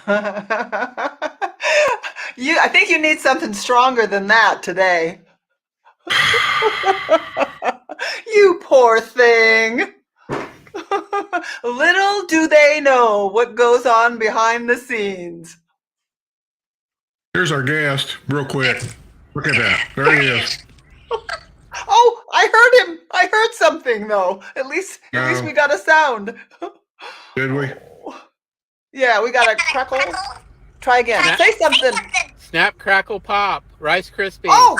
I think you need something stronger than that today. You poor thing. Little do they know what goes on behind the scenes. Here's our guest, real quick. Look at that. There he is. Oh, I heard him. I heard something though. At least we got a sound. Did we? Yeah, we got a crackle. Try again. Say something. Snap, crackle, pop. Rice Krispies. Oh,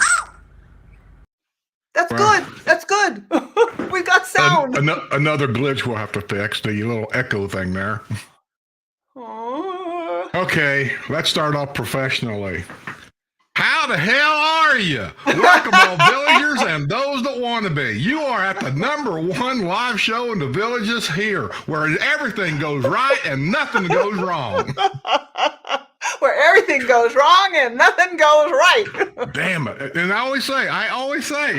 that's good. That's good. We got sound. Another glitch we'll have to fix, the little echo thing there. Okay, let's start off professionally. How the hell are you? Welcome all villagers and those that want to be. You are at the #1 live show in the villages here, where everything goes right and nothing goes wrong. Where everything goes wrong and nothing goes right. Damn it. And I always say,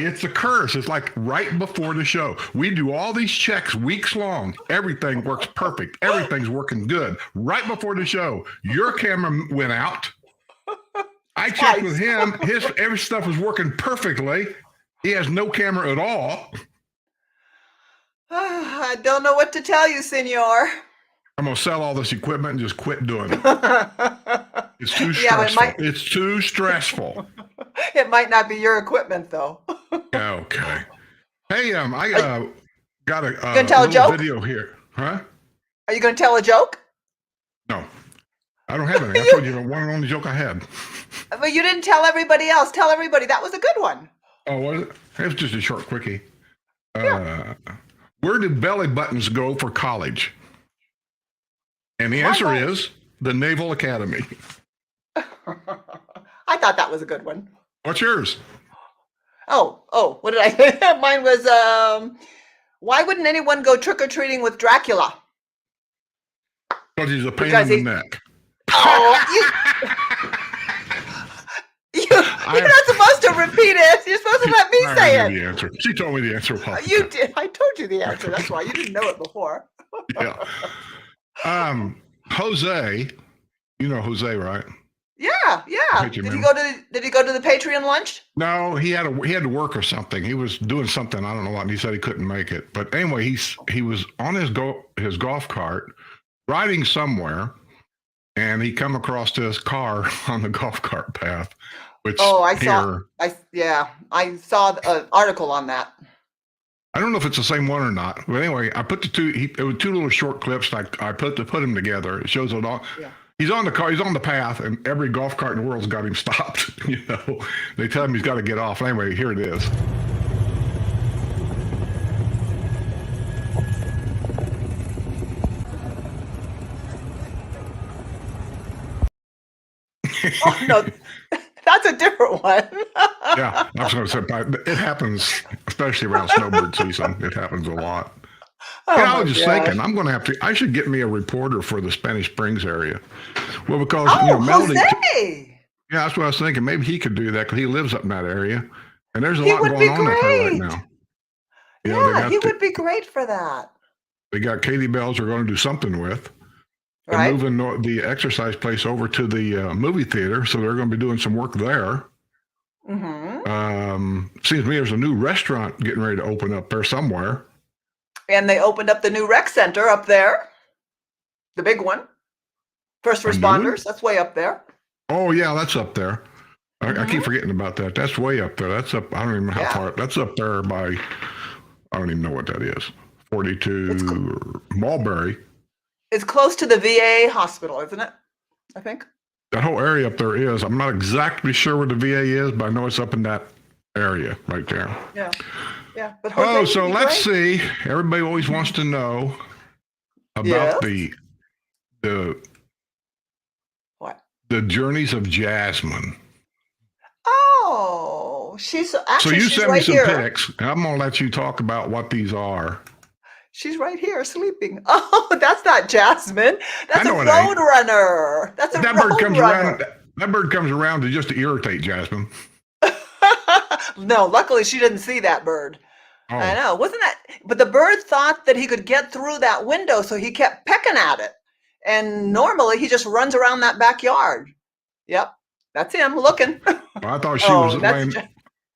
it's a curse. It's like right before the show. We do all these checks weeks long. Everything works perfect. Everything's working good. Right before the show, your camera went out. I checked with him. Every stuff was working perfectly. He has no camera at all. I don't know what to tell you, senor. I'm going to sell all this equipment and just quit doing it. It's too stressful. It's too stressful. It might not be your equipment, though. Okay. Hey, I got a little video here. Huh? Are you going to tell a joke? No. I don't have any. I told you the one and only joke I had. But you didn't tell everybody else. Tell everybody. That was a good one. Oh, was it? It was just a short quickie. Where do belly buttons go for college? And the answer is the Naval Academy. I thought that was a good one. What's yours? Oh, what did I? Mine was, why wouldn't anyone go trick-or-treating with Dracula? Because he's a pain in the neck. Oh, you're not supposed to repeat it. You're supposed to let me say it. The answer. She told me the answer. You did. I told you the answer. That's why you didn't know it before. Yeah. Jose, you know Jose, right? Yeah. Did he go to the Patreon lunch? No, he had to work or something. He was doing something, I don't know what, and he said he couldn't make it. But anyway, he was on his golf cart riding somewhere, and he come across this car on the golf cart path. Which I saw an article on that. I don't know if it's the same one or not, but anyway, I put it was two little short clips. I put them together. It shows it all. Yeah. He's on the car. He's on the path, and every golf cart in the world's got him stopped. They tell him he's got to get off. Anyway, here it is. Oh no. That's a different one. Yeah, I was going to say, it happens, especially around snowbird season. It happens a lot. I was just thinking, I should get me a reporter for the Spanish Springs area. Well, because, Melody. Jose! Yeah, that's what I was thinking. Maybe he could do that because he lives up in that area. And there's a lot going on up there right now. He would be great for that. They got Katie Bells they're going to do something with. They're right. moving the exercise place over to the movie theater, so they're going to be doing some work there. Mm-hmm. Seems to me there's a new restaurant getting ready to open up there somewhere. And they opened up the new rec center up there, the big one. First responders, that's way up there. Oh yeah, that's up there. I keep forgetting about that. That's way up there. That's up. I don't even know how far. That's up there by. I don't even know what that is. 42 Mulberry. It's close to the VA hospital, isn't it? I think. That whole area up there is. I'm not exactly sure where the VA is, but I know it's up in that area right there. Yeah. But so let's see. Everybody always wants to know about the what? The journeys of Jasmine. Oh, she's actually. So you sent me some here. pics. I'm gonna let you talk about what these are. She's right here sleeping. Oh, that's not Jasmine. That's a road runner. That's a road runner. That bird comes around just to irritate Jasmine. No, luckily she didn't see that bird. Oh. I know. Wasn't that? But the bird thought that he could get through that window, so he kept pecking at it. And normally he just runs around that backyard. Yep, that's him looking. I thought she Oh, was laying.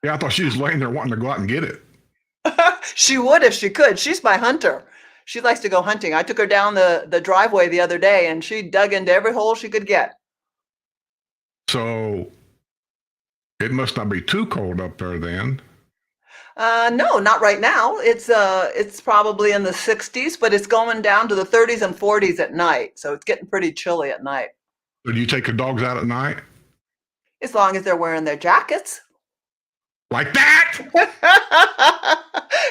Yeah, I thought she was laying there wanting to go out and get it. She would if she could. She's my hunter. She likes to go hunting. I took her down the driveway the other day, and she dug into every hole she could get. So it must not be too cold up there then. No, not right now. It's probably in the 60s, but it's going down to the 30s and 40s at night. So it's getting pretty chilly at night. So do you take the dogs out at night? As long as they're wearing their jackets. Like that?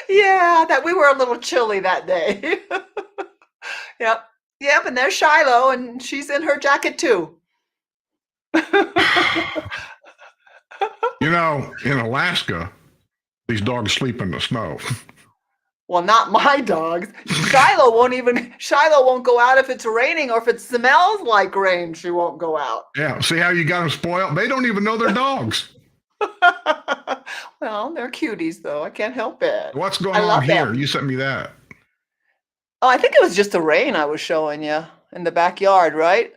Yeah, that we were a little chilly that day. Yep. Yep, and there's Shiloh, and she's in her jacket too. You know, in Alaska, these dogs sleep in the snow. Well, not my dogs. Shiloh won't go out if it's raining, or if it smells like rain, she won't go out. Yeah, see how you got them spoiled? They don't even know they're dogs. Well, they're cuties though. I can't help it. What's going I on love here? them. You sent me that. Oh, I think it was just the rain I was showing you in the backyard, right?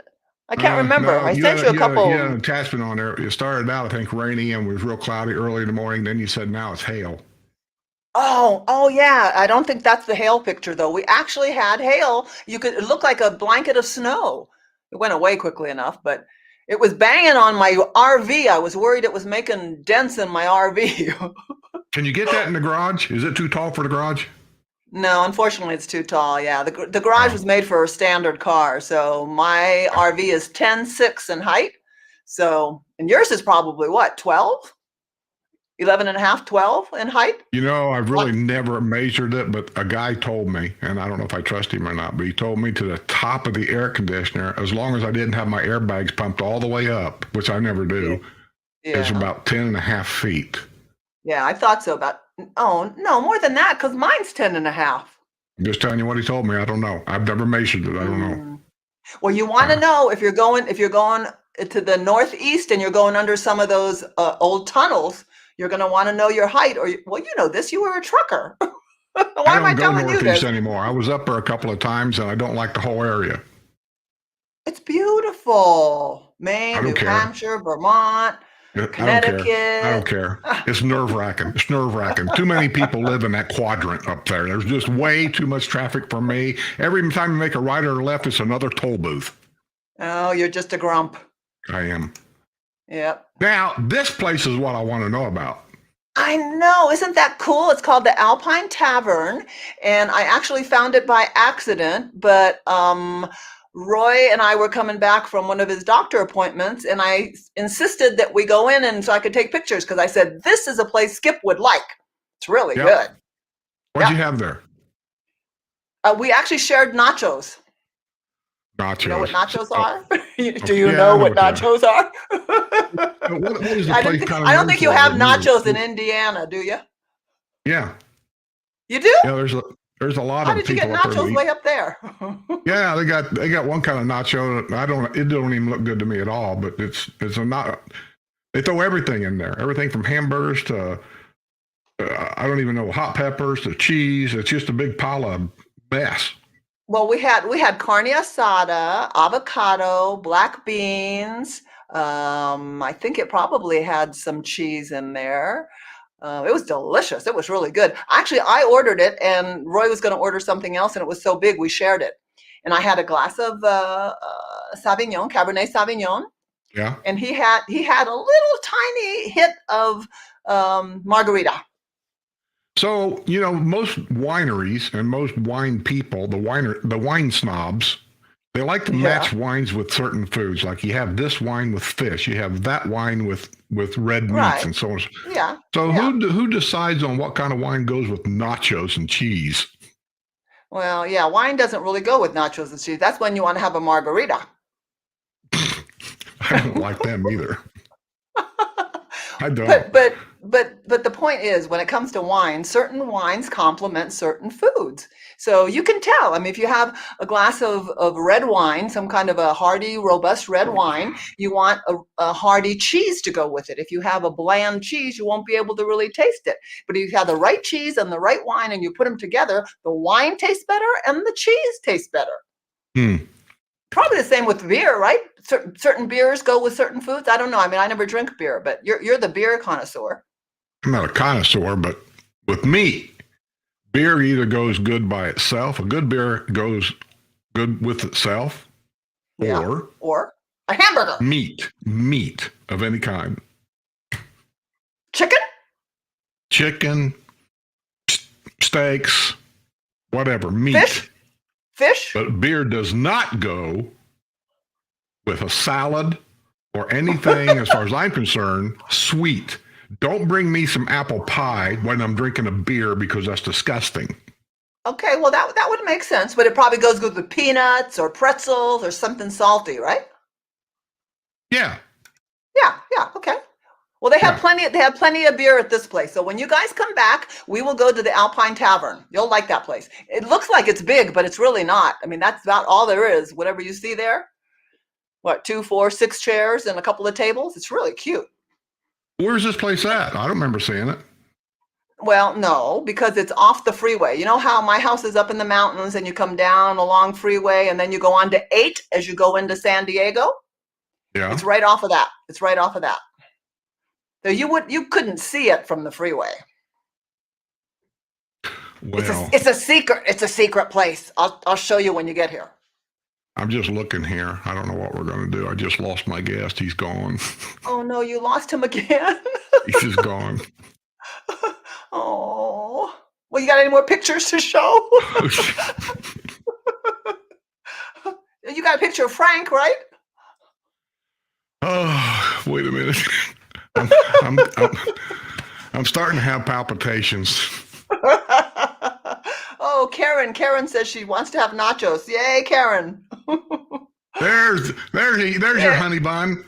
I can't remember. No, I sent you a couple. You had an attachment on there. It started out, I think, rainy and was real cloudy early in the morning. Then you said now it's hail. Oh yeah. I don't think that's the hail picture though. We actually had hail. It looked like a blanket of snow. It went away quickly enough, but it was banging on my RV. I was worried it was making dents in my RV. Can you get that in the garage? Is it too tall for the garage? No, unfortunately, it's too tall. Yeah, the garage was made for a standard car, so my RV is 10.6 in height. So, and yours is probably what, 12? 11 and a half, 12 in height? You know, I've really never measured it, but a guy told me, and I don't know if I trust him or not, but he told me to the top of the air conditioner, as long as I didn't have my airbags pumped all the way up, which I never do, is Yeah. about 10 and a half feet. Yeah, I thought so. Oh, no, more than that, because mine's 10 and a half. I'm just telling you what he told me. I don't know. I've never measured it. I don't know. Well, you want to know if you're going to the northeast and you're going under some of those old tunnels, you're going to want to know your height. Well, you know this. You were a trucker. Why am I don't go telling you northeast this? anymore. I was up there a couple of times, and I don't like the whole area. It's beautiful. Maine, I don't New care. Hampshire, Vermont, Connecticut. I don't care. It's nerve-wracking. It's nerve-wracking. Too many people live in that quadrant up there. There's just way too much traffic for me. Every time you make a right or a left, it's another toll booth. Oh, you're just a grump. I am. Yep. Now, this place is what I want to know about. I know. Isn't that cool? It's called the Alpine Tavern, and I actually found it by accident, but Roy and I were coming back from one of his doctor appointments, and I insisted that we go in and so I could take pictures, because I said, this is a place Skip would like. It's really Yep. good. What'd you have there? We actually shared nachos. Nachos. You know what nachos are? Do Yeah, you I know know what what they are. nachos are? What is the I place don't kind of I known don't think you for? have That nachos in Indiana, do you? Yeah. You do? Yeah, there's a lot How of did you people get up there. nachos way up there? Yeah, they got one kind of nacho. It don't even look good to me at all, but it's a not. They throw everything in there. Everything from hamburgers to I don't even know, hot peppers to cheese. It's just a big pile of mess. Well, we had carne asada, avocado, black beans. I think it probably had some cheese in there. It was delicious. It was really good. Actually, I ordered it, and Roy was going to order something else, and it was so big we shared it. And I had a glass of Sauvignon, Cabernet Sauvignon, Yeah. and he had a little tiny hit of margarita. So, you know, most wineries and most wine people, the wine snobs, they like to match wines with certain foods. Like you have this wine with fish, you have that wine with red meats, Right. and so on. Yeah. So yeah. who decides on what kind of wine goes with nachos and cheese? Well, yeah, wine doesn't really go with nachos and cheese. That's when you want to have a margarita. I don't like them either. I don't. But the point is, when it comes to wine, certain wines complement certain foods. So you can tell. I mean, if you have a glass of red wine, some kind of a hearty, robust red wine, you want a hearty cheese to go with it. If you have a bland cheese, you won't be able to really taste it. But if you have the right cheese and the right wine and you put them together, the wine tastes better and the cheese tastes better. Probably the same with beer, right? Certain beers go with certain foods. I don't know. I mean, I never drink beer, but you're the beer connoisseur. I'm not a connoisseur, but with me, beer either goes good by itself, a good beer goes good with itself, Yeah. Or a hamburger. meat of any kind. Chicken? Steaks, whatever, meat. Fish? But beer does not go with a salad or anything, as far as I'm concerned, sweet. Don't bring me some apple pie when I'm drinking a beer because that's disgusting. Okay, well that would make sense, but it probably goes good with peanuts or pretzels or something salty, right? Yeah. Yeah, okay. Well, they have plenty of beer at this place. So when you guys come back, we will go to the Alpine Tavern. You'll like that place. It looks like it's big, but it's really not. I mean, that's about all there is. Whatever you see there. What, 2, 4, 6 chairs and a couple of tables? It's really cute. Where's this place at? I don't remember seeing it. Well, no, because it's off the freeway. You know how my house is up in the mountains and you come down along freeway and then you go on to 8 as you go into San Diego? Yeah. It's right off of that. So you couldn't see it from the freeway. Well, it's a secret place. I'll show you when you get here. I'm just looking here. I don't know what we're going to do. I just lost my guest. He's gone. Oh no, you lost him again. He's just gone. Oh. Well, you got any more pictures to show? You got a picture of Frank, right? Oh, wait a minute. I'm starting to have palpitations. Oh, Karen says she wants to have nachos. Yay, Karen. There's your honey bun.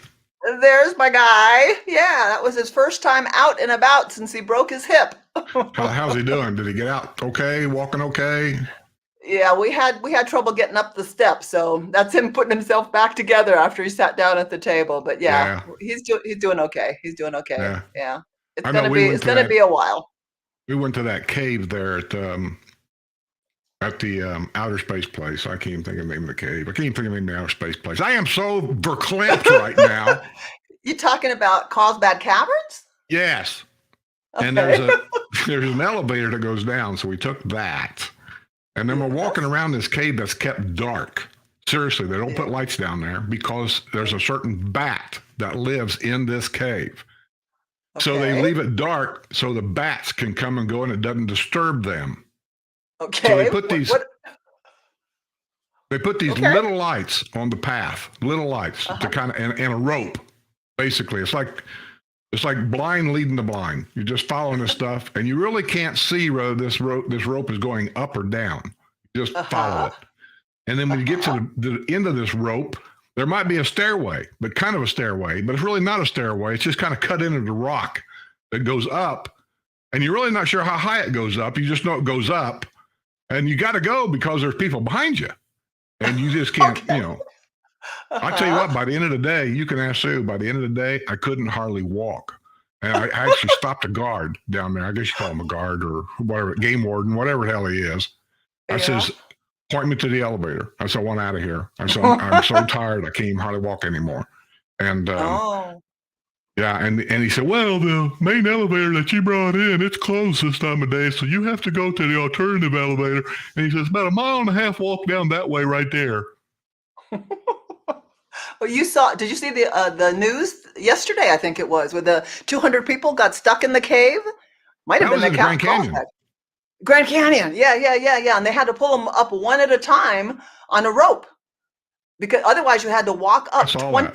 There's my guy. Yeah, that was his first time out and about since he broke his hip. How's he doing? Did he get out okay? Walking okay? Yeah, we had trouble getting up the steps, so that's him putting himself back together after he sat down at the table. But yeah. he's doing okay. He's doing okay. Yeah. It's gonna be a while. We went to that cave there at the outer space place. I can't even think of the name of the cave. I can't even think of the name of the outer space place. I am so verklempt right now. You talking about Carlsbad Caverns? Yes. Okay. And there's an elevator that goes down, so we took that. And then we're walking around this cave that's kept dark. Seriously, they don't put lights down there because there's a certain bat that lives in this cave. Okay. So they leave it dark so the bats can come and go and it doesn't disturb them. Okay. So they put these little lights on the path, to kind of, and a rope. Basically, it's like blind leading the blind. You're just following this stuff, and you really can't see whether this rope is going up or down. You just follow it. And then when you get to the end of this rope, there might be a stairway, but kind of a stairway, but it's really not a stairway. It's just kind of cut into the rock that goes up, and you're really not sure how high it goes up. You just know it goes up, and you got to go because there's people behind you, and you just can't, I tell you what, by the end of the day, you can ask Sue, by the end of the day, I couldn't hardly walk. And I actually stopped a guard down there. I guess you call him a guard or whatever, game warden, whatever the hell he is. I says, point me to the elevator. I said, I want out of here. I said, I'm so tired, I can't even hardly walk anymore. And and he said, well, the main elevator that you brought in, it's closed this time of day, so you have to go to the alternative elevator. And he says, about 1.5 miles walk down that way right there. Well, did you see the news yesterday, I think it was, where the 200 people got stuck in the cave? Might have been the Grand Canyon. Grand Canyon. Yeah. And they had to pull them up one at a time on a rope because otherwise you had to walk up 21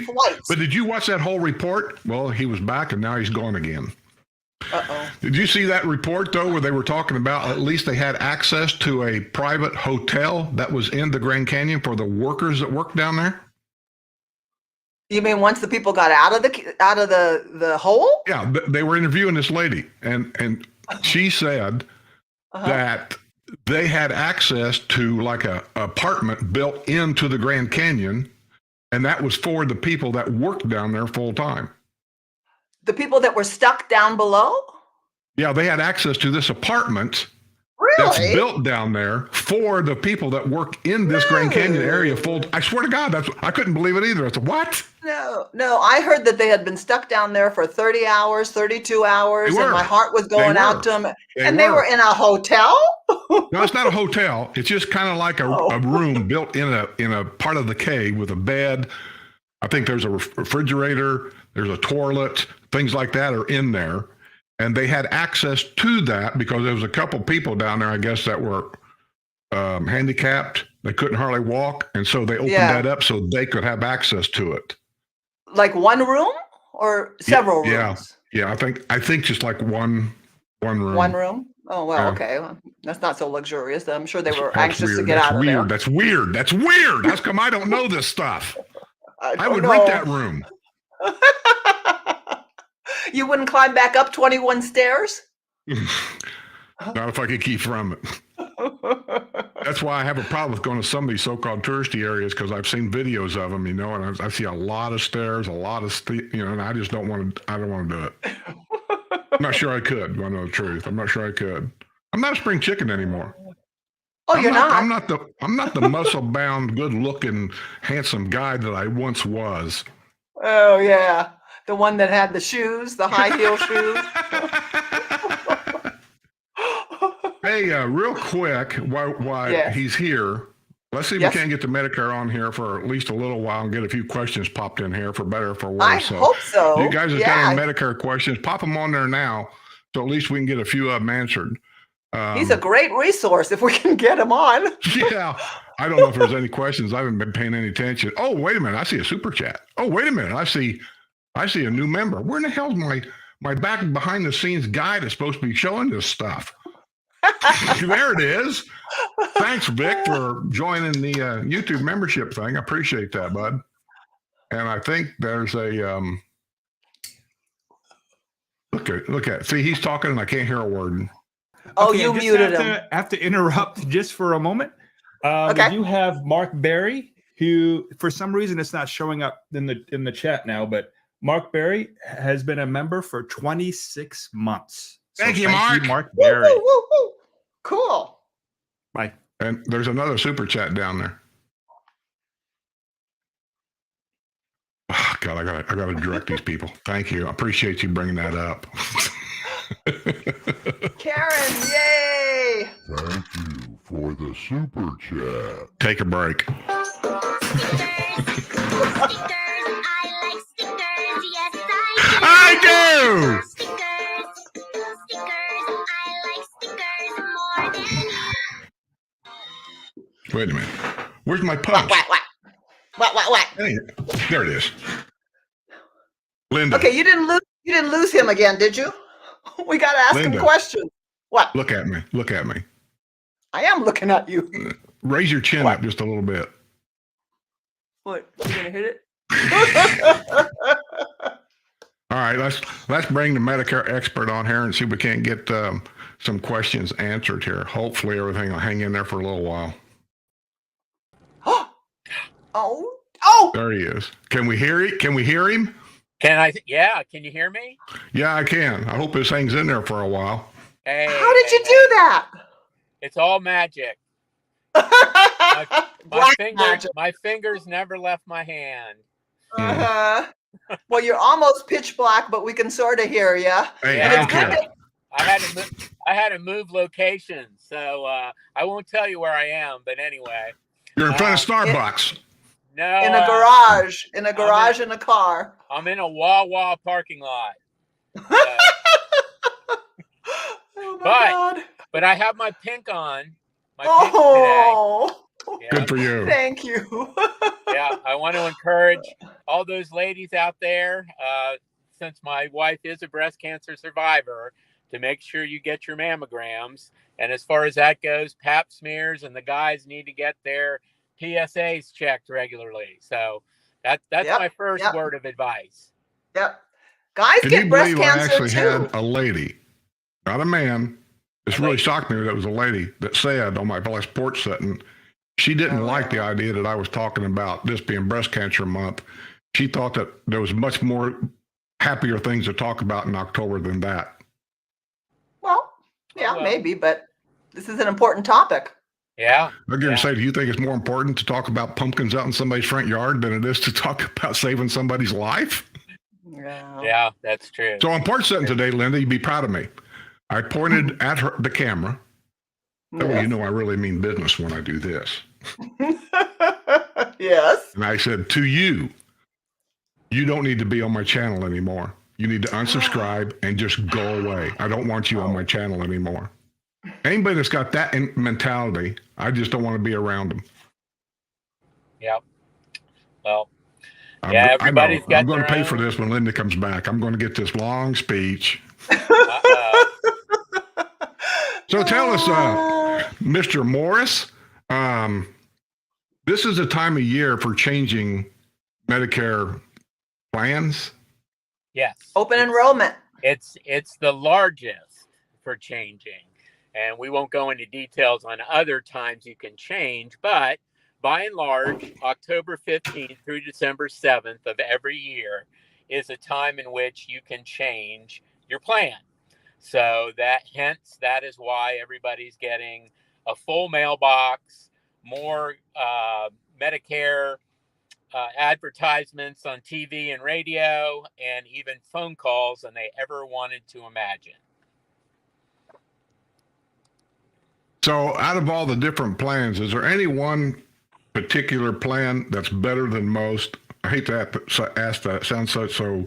flights. But did you watch that whole report? Well, he was back and now he's gone again. Uh-oh. Did you see that report, though, where they were talking about at least they had access to a private hotel that was in the Grand Canyon for the workers that worked down there? You mean once the people got out of the hole? Yeah, they were interviewing this lady, and she said that they had access to like a apartment built into the Grand Canyon, and that was for the people that worked down there full time. The people that were stuck down below? Yeah, they had access to this apartment that's Really? built down there for the people that work in this Grand Canyon area. I swear to God, I couldn't believe it either. I said, what? No, I heard that they had been stuck down there for 30 hours, 32 hours, and my heart was They going out were. to them. They And they were were. in a hotel? No, it's not a hotel. It's just kind of like a Oh. room built in a part of the cave with a bed. I think there's a refrigerator, there's a toilet, things like that are in there. And they had access to that because there was a couple people down there, I guess, that were handicapped. They couldn't hardly walk. And so they opened that up so they could have access to it. Like one room or several rooms? Yeah, I think just like one room. One room? Oh, well, Yeah. okay. Well, that's not so luxurious. I'm sure they were That's anxious to weird. get That's out of weird. there. That's weird. That's weird. How come I don't know this stuff? I don't would know. rent that room. You wouldn't climb back up 21 stairs? Not if I could keep from it. That's why I have a problem with going to some of these so-called touristy areas because I've seen videos of them, and I see a lot of stairs, a lot of, and I just don't want to. I don't want to do it. I'm not sure I could. I know the truth. I'm not sure I could. I'm not a spring chicken anymore. Oh, you're not? I'm not the muscle-bound, good-looking, handsome guy that I once was. Oh, yeah. The one that had the shoes, the high heel shoes. Hey, real quick, while he's here, let's see if we can't get the Medicare on here for at least a little while and get a few questions popped in here for better or for worse. I hope so. You guys have got any Medicare questions, pop them on there now, so at least we can get a few of them answered. He's a great resource if we can get him on. Yeah. I don't know if there's any questions. I haven't been paying any attention. Oh, wait a minute. I see a super chat. Oh, wait a minute. I see a new member. Where in the hell's my back behind the scenes guy that's supposed to be showing this stuff? There it is. Thanks, Vic, for joining the YouTube membership thing. I appreciate that, bud. And I think there's a look at. See, he's talking and I can't hear a word. Oh, okay, you muted him. I have to interrupt just for a moment. Okay. We do have Mark Berry, who for some reason it's not showing up in the chat now, but Mark Berry has been a member for 26 months. So Thank you, Mark. Mark Berry. Woo, woo, woo. Cool. Bye. And there's another super chat down there. Oh, God, I gotta direct these people. Thank you. I appreciate you bringing that up. Karen, yay! Thank you for the super chat. Take a break. I do. Wait a minute. Where's my punch? What? Hey, there it is. Linda. Okay, you didn't lose him again, did you? We got to ask him questions. What? Look at me. Look at me. I am looking at you. Raise your chin up just a little bit. What? You gonna hit it? All right, let's bring the Medicare expert on here and see if we can't get some questions answered here. Hopefully, everything will hang in there for a little while. Oh! There he is. Can we hear it? Can we hear him? Yeah, can you hear me? Yeah, I can. I hope this hangs in there for a while. Hey, How did you do that? It's all magic. My fingers never left my hand. Uh-huh. Well, you're almost pitch black, but we can sort of hear you. Hey, Yeah. I don't care. I had to move locations, so I won't tell you where I am. But anyway, You're in front of Starbucks. no, In a garage, in a car. I'm in a Wawa parking lot. Oh my God. But I have my pink on. My Oh, pink today. Good for you. thank you. Yeah, I want to encourage all those ladies out there, since my wife is a breast cancer survivor, to make sure you get your mammograms. And as far as that goes, pap smears, and the guys need to get their PSAs checked regularly. So that's my first word of advice. Yep. Guys Can get you breast believe I cancer actually too. had a lady, not a man. This really shocked me that it was a lady that said on my last porch setting, she didn't like the idea that I was talking about this being breast cancer month. She thought that there was much more happier things to talk about in October than that. Well, yeah, Well, maybe, but This is an important topic. Yeah. I'm going to say, do you think it's more important to talk about pumpkins out in somebody's front yard than it is to talk about saving somebody's life? Yeah, that's true. So on porch sitting today, Linda, you'd be proud of me. I pointed at the camera. That way you know I really mean business when I do this. Yes. And I said, to you, you don't need to be on my channel anymore. You need to unsubscribe and just go away. I don't want you on my channel anymore. Anybody that's got that mentality, I just don't want to be around them. Yep. Well, everybody's got I'm going to pay own. for this when Linda comes back. I'm going to get this long speech. So tell us, Mr. Morris, this is a time of year for changing Medicare plans. Yes. Open enrollment. It's the largest for changing. And we won't go into details on other times you can change, but by and large, October 15th through December 7th of every year is a time in which you can change your plan. So that is why everybody's getting a full mailbox, more Medicare advertisements on TV and radio, and even phone calls than they ever wanted to imagine. So out of all the different plans, is there any one particular plan that's better than most? I hate to ask that. It sounds so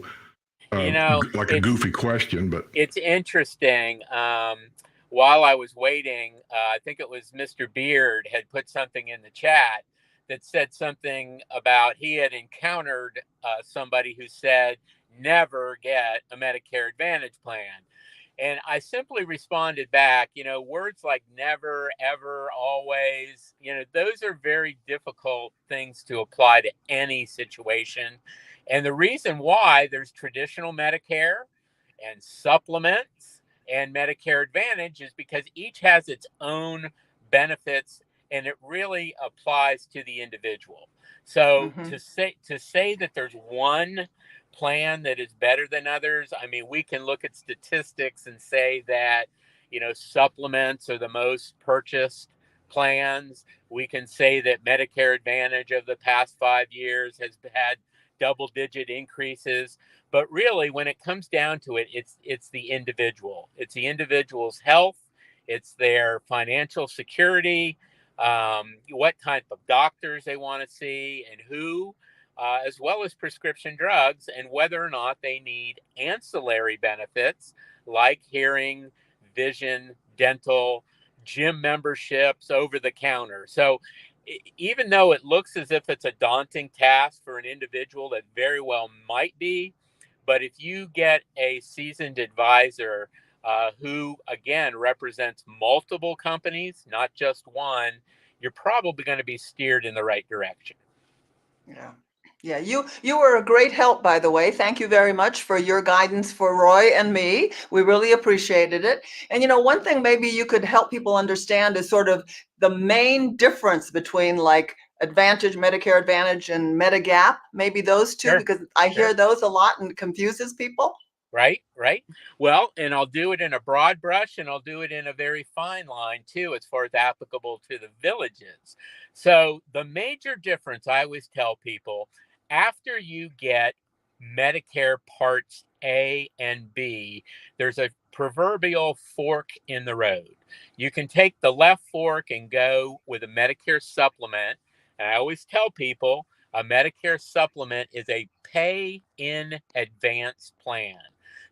like a goofy question, but it's interesting. While I was waiting, I think it was Mr. Beard had put something in the chat that said something about he had encountered somebody who said, never get a Medicare Advantage plan. And I simply responded back, words like never, ever, always, those are very difficult things to apply to any situation. And the reason why there's traditional Medicare and supplements and Medicare Advantage is because each has its own benefits, and it really applies to the individual. So to say that there's one plan that is better than others, I mean, we can look at statistics and say that, supplements are the most purchased plans. We can say that Medicare Advantage of the past 5 years has had double-digit increases. But really, when it comes down to it, it's the individual. It's the individual's health. It's their financial security, what type of doctors they want to see, and who, as well as prescription drugs, and whether or not they need ancillary benefits like hearing, vision, dental, gym memberships, over the counter. So even though it looks as if it's a daunting task for an individual, that very well might be, but if you get a seasoned advisor who, again, represents multiple companies, not just one, you're probably going to be steered in the right direction. Yeah, you were a great help, by the way. Thank you very much for your guidance for Roy and me. We really appreciated it. And one thing maybe you could help people understand is sort of the main difference between like Advantage, Medicare Advantage, and Medigap, maybe those two, because I hear those a lot and it confuses people. Right. Well, and I'll do it in a broad brush, and I'll do it in a very fine line too, as far as applicable to the villages. So the major difference, I always tell people, after you get Medicare Parts A and B, there's a proverbial fork in the road. You can take the left fork and go with a Medicare supplement. And I always tell people a Medicare supplement is a pay in advance plan.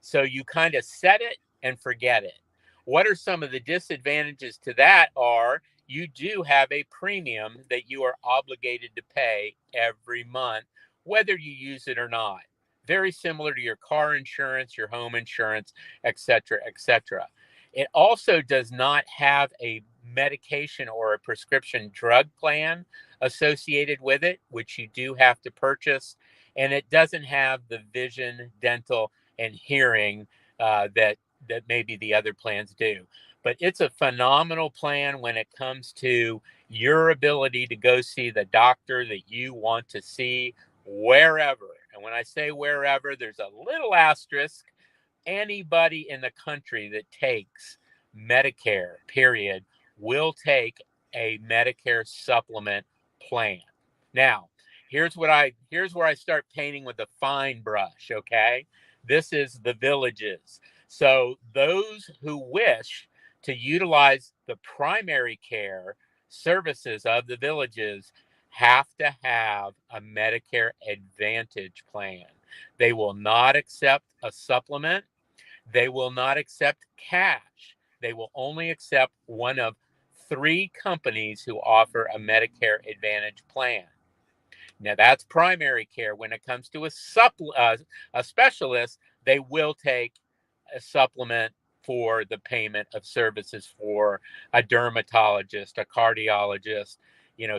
So you kind of set it and forget it. What are some of the disadvantages to that? Are you do have a premium that you are obligated to pay every month, whether you use it or not. Very similar to your car insurance, your home insurance, et cetera, et cetera. It also does not have a medication or a prescription drug plan associated with it, which you do have to purchase. And it doesn't have the vision, dental, and hearing that maybe the other plans do. But it's a phenomenal plan when it comes to your ability to go see the doctor that you want to see wherever. And when I say wherever, there's a little asterisk. Anybody in the country that takes Medicare, period, will take a Medicare supplement plan. Now, here's where I start painting with a fine brush, okay? This is the villages. So those who wish to utilize the primary care services of the villages have to have a Medicare Advantage plan. They will not accept a supplement. They will not accept cash. They will only accept one of 3 companies who offer a Medicare Advantage plan. Now that's primary care. When it comes to a specialist, they will take a supplement for the payment of services for a dermatologist, a cardiologist,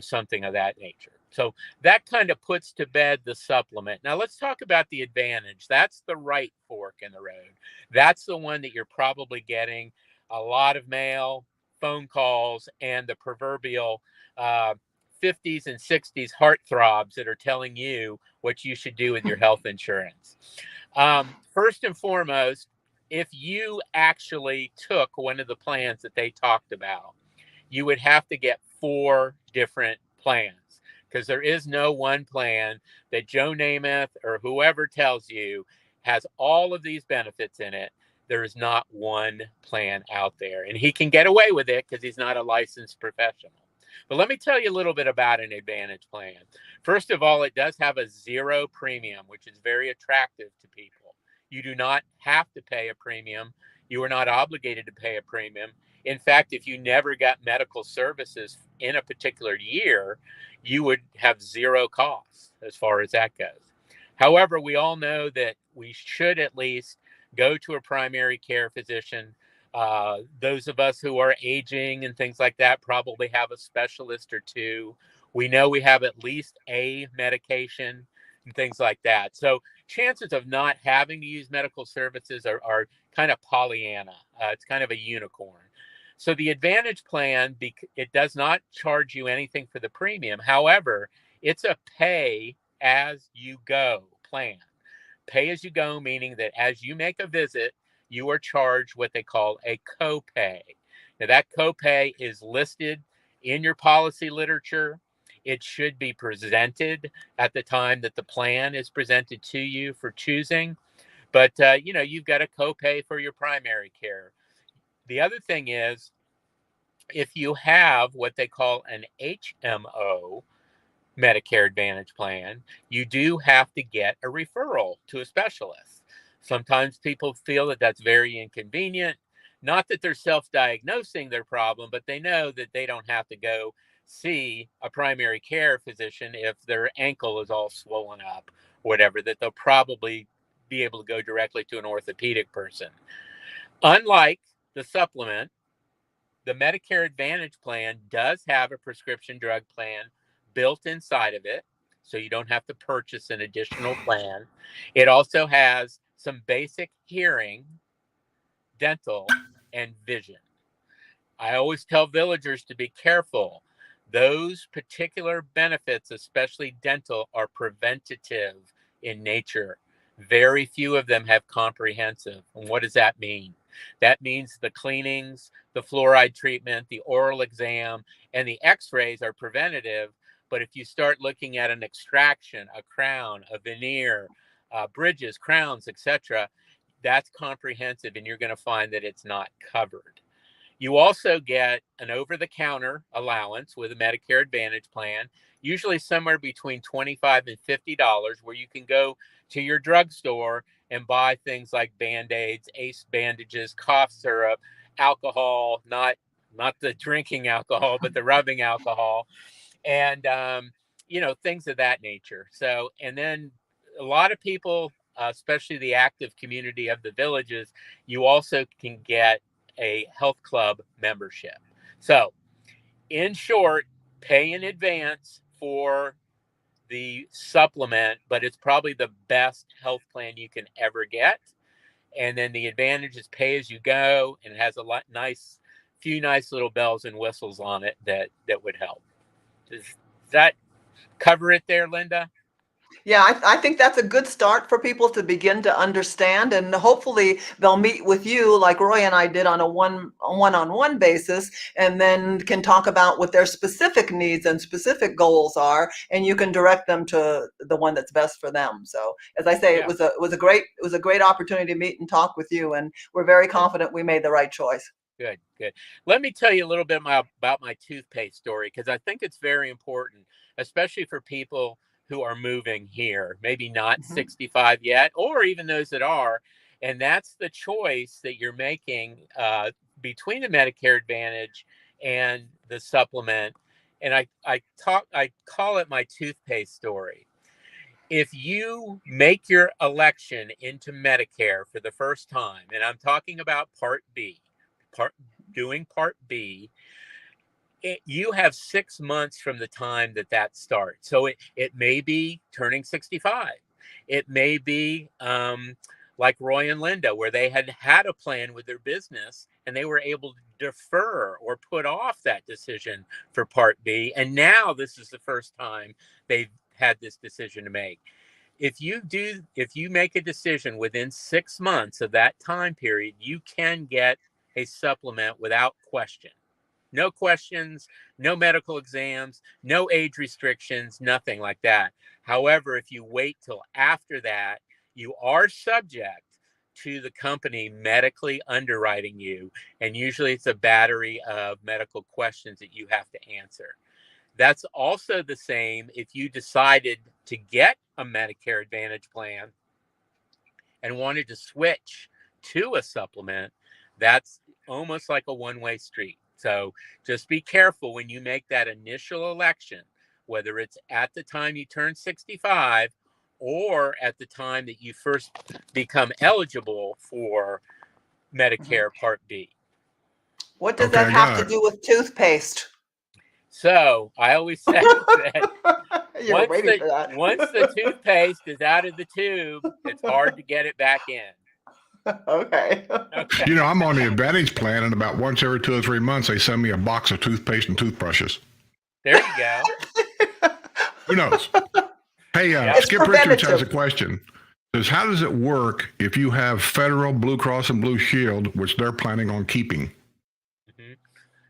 something of that nature. So that kind of puts to bed the supplement. Now let's talk about the Advantage. That's the right fork in the road. That's the one that you're probably getting a lot of mail, phone calls, and the proverbial 50s and 60s heartthrobs that are telling you what you should do with your health insurance. First and foremost, if you actually took one of the plans that they talked about, you would have to get 4 different plans, because there is no one plan that Joe Namath or whoever tells you has all of these benefits in it. There is not one plan out there, and he can get away with it because he's not a licensed professional. But let me tell you a little bit about an Advantage plan. First of all, it does have a 0 premium, which is very attractive to people. You do not have to pay a premium. You are not obligated to pay a premium. In fact, if you never got medical services in a particular year, you would have 0 costs as far as that goes. However, we all know that we should at least go to a primary care physician. Those of us who are aging and things like that probably have a specialist or 2. We know we have at least a medication and things like that. So chances of not having to use medical services are kind of Pollyanna. It's kind of a unicorn. So the Advantage plan, it does not charge you anything for the premium. However, it's a pay as you go plan. Pay as you go, meaning that as you make a visit, you are charged what they call a copay. Now that copay is listed in your policy literature. It should be presented at the time that the plan is presented to you for choosing. But, you've got a copay for your primary care. The other thing is, if you have what they call an HMO, Medicare Advantage plan, you do have to get a referral to a specialist. Sometimes people feel that that's very inconvenient. Not that they're self-diagnosing their problem, but they know that they don't have to go see a primary care physician if their ankle is all swollen up, whatever, that they'll probably be able to go directly to an orthopedic person. Unlike the supplement, the Medicare Advantage plan does have a prescription drug plan built inside of it, so you don't have to purchase an additional plan. It also has some basic hearing, dental, and vision. I always tell villagers to be careful. Those particular benefits, especially dental, are preventative in nature. Very few of them have comprehensive. And what does that mean? That means the cleanings, the fluoride treatment, the oral exam, and the x-rays are preventative. But if you start looking at an extraction, a crown, a veneer, bridges, crowns, etc., that's comprehensive, and you're going to find that it's not covered. You also get an over-the-counter allowance with a Medicare Advantage plan, usually somewhere between $25 and $50, where you can go to your drugstore and buy things like Band-Aids, Ace bandages, cough syrup, alcohol, not the drinking alcohol, but the rubbing alcohol, and things of that nature. So, and then a lot of people, especially the active community of the villages, you also can get a health club membership. So, in short, pay in advance for the supplement, but it's probably the best health plan you can ever get. And then the Advantage is pay as you go, and it has a few nice little bells and whistles on it that would help. Does that cover it there, Linda? Yeah, I think that's a good start for people to begin to understand, and hopefully they'll meet with you like Roy and I did on a one-on-one basis, and then can talk about what their specific needs and specific goals are, and you can direct them to the one that's best for them. So, as I say, Yeah. it was a great opportunity to meet and talk with you, and we're very confident we made the right choice. Good, good. Let me tell you a little bit about my toothpaste story, because I think it's very important, especially for people who are moving here, maybe not Mhm. 65 yet, or even those that are. And that's the choice that you're making between the Medicare Advantage and the supplement. And I call it my toothpaste story. If you make your election into Medicare for the first time, and I'm talking about Part B, part doing Part B, you have 6 months from the time that starts. So it may be turning 65. It may be like Roy and Linda, where they had a plan with their business and they were able to defer or put off that decision for Part B. And now this is the first time they've had this decision to make. If you make a decision within 6 months of that time period, you can get a supplement without question. No questions, no medical exams, no age restrictions, nothing like that. However, if you wait till after that, you are subject to the company medically underwriting you. And usually it's a battery of medical questions that you have to answer. That's also the same if you decided to get a Medicare Advantage plan and wanted to switch to a supplement. That's almost like a one-way street. So just be careful when you make that initial election, whether it's at the time you turn 65 or at the time that you first become eligible for Mhm. Medicare Part B. What does Okay, that I have to got it. do with toothpaste? So I always say that You were waiting for that. once the toothpaste is out of the tube, it's hard to get it back in. Okay. Okay. You know, I'm on the Advantage plan, and about once every 2 or 3 months, they send me a box of toothpaste and toothbrushes. There you go. Who knows? Hey, Yep. It's Skip Richards has a preventative. question. Says, how does it work if you have Federal, Blue Cross, and Blue Shield, which they're planning on keeping? Mhm.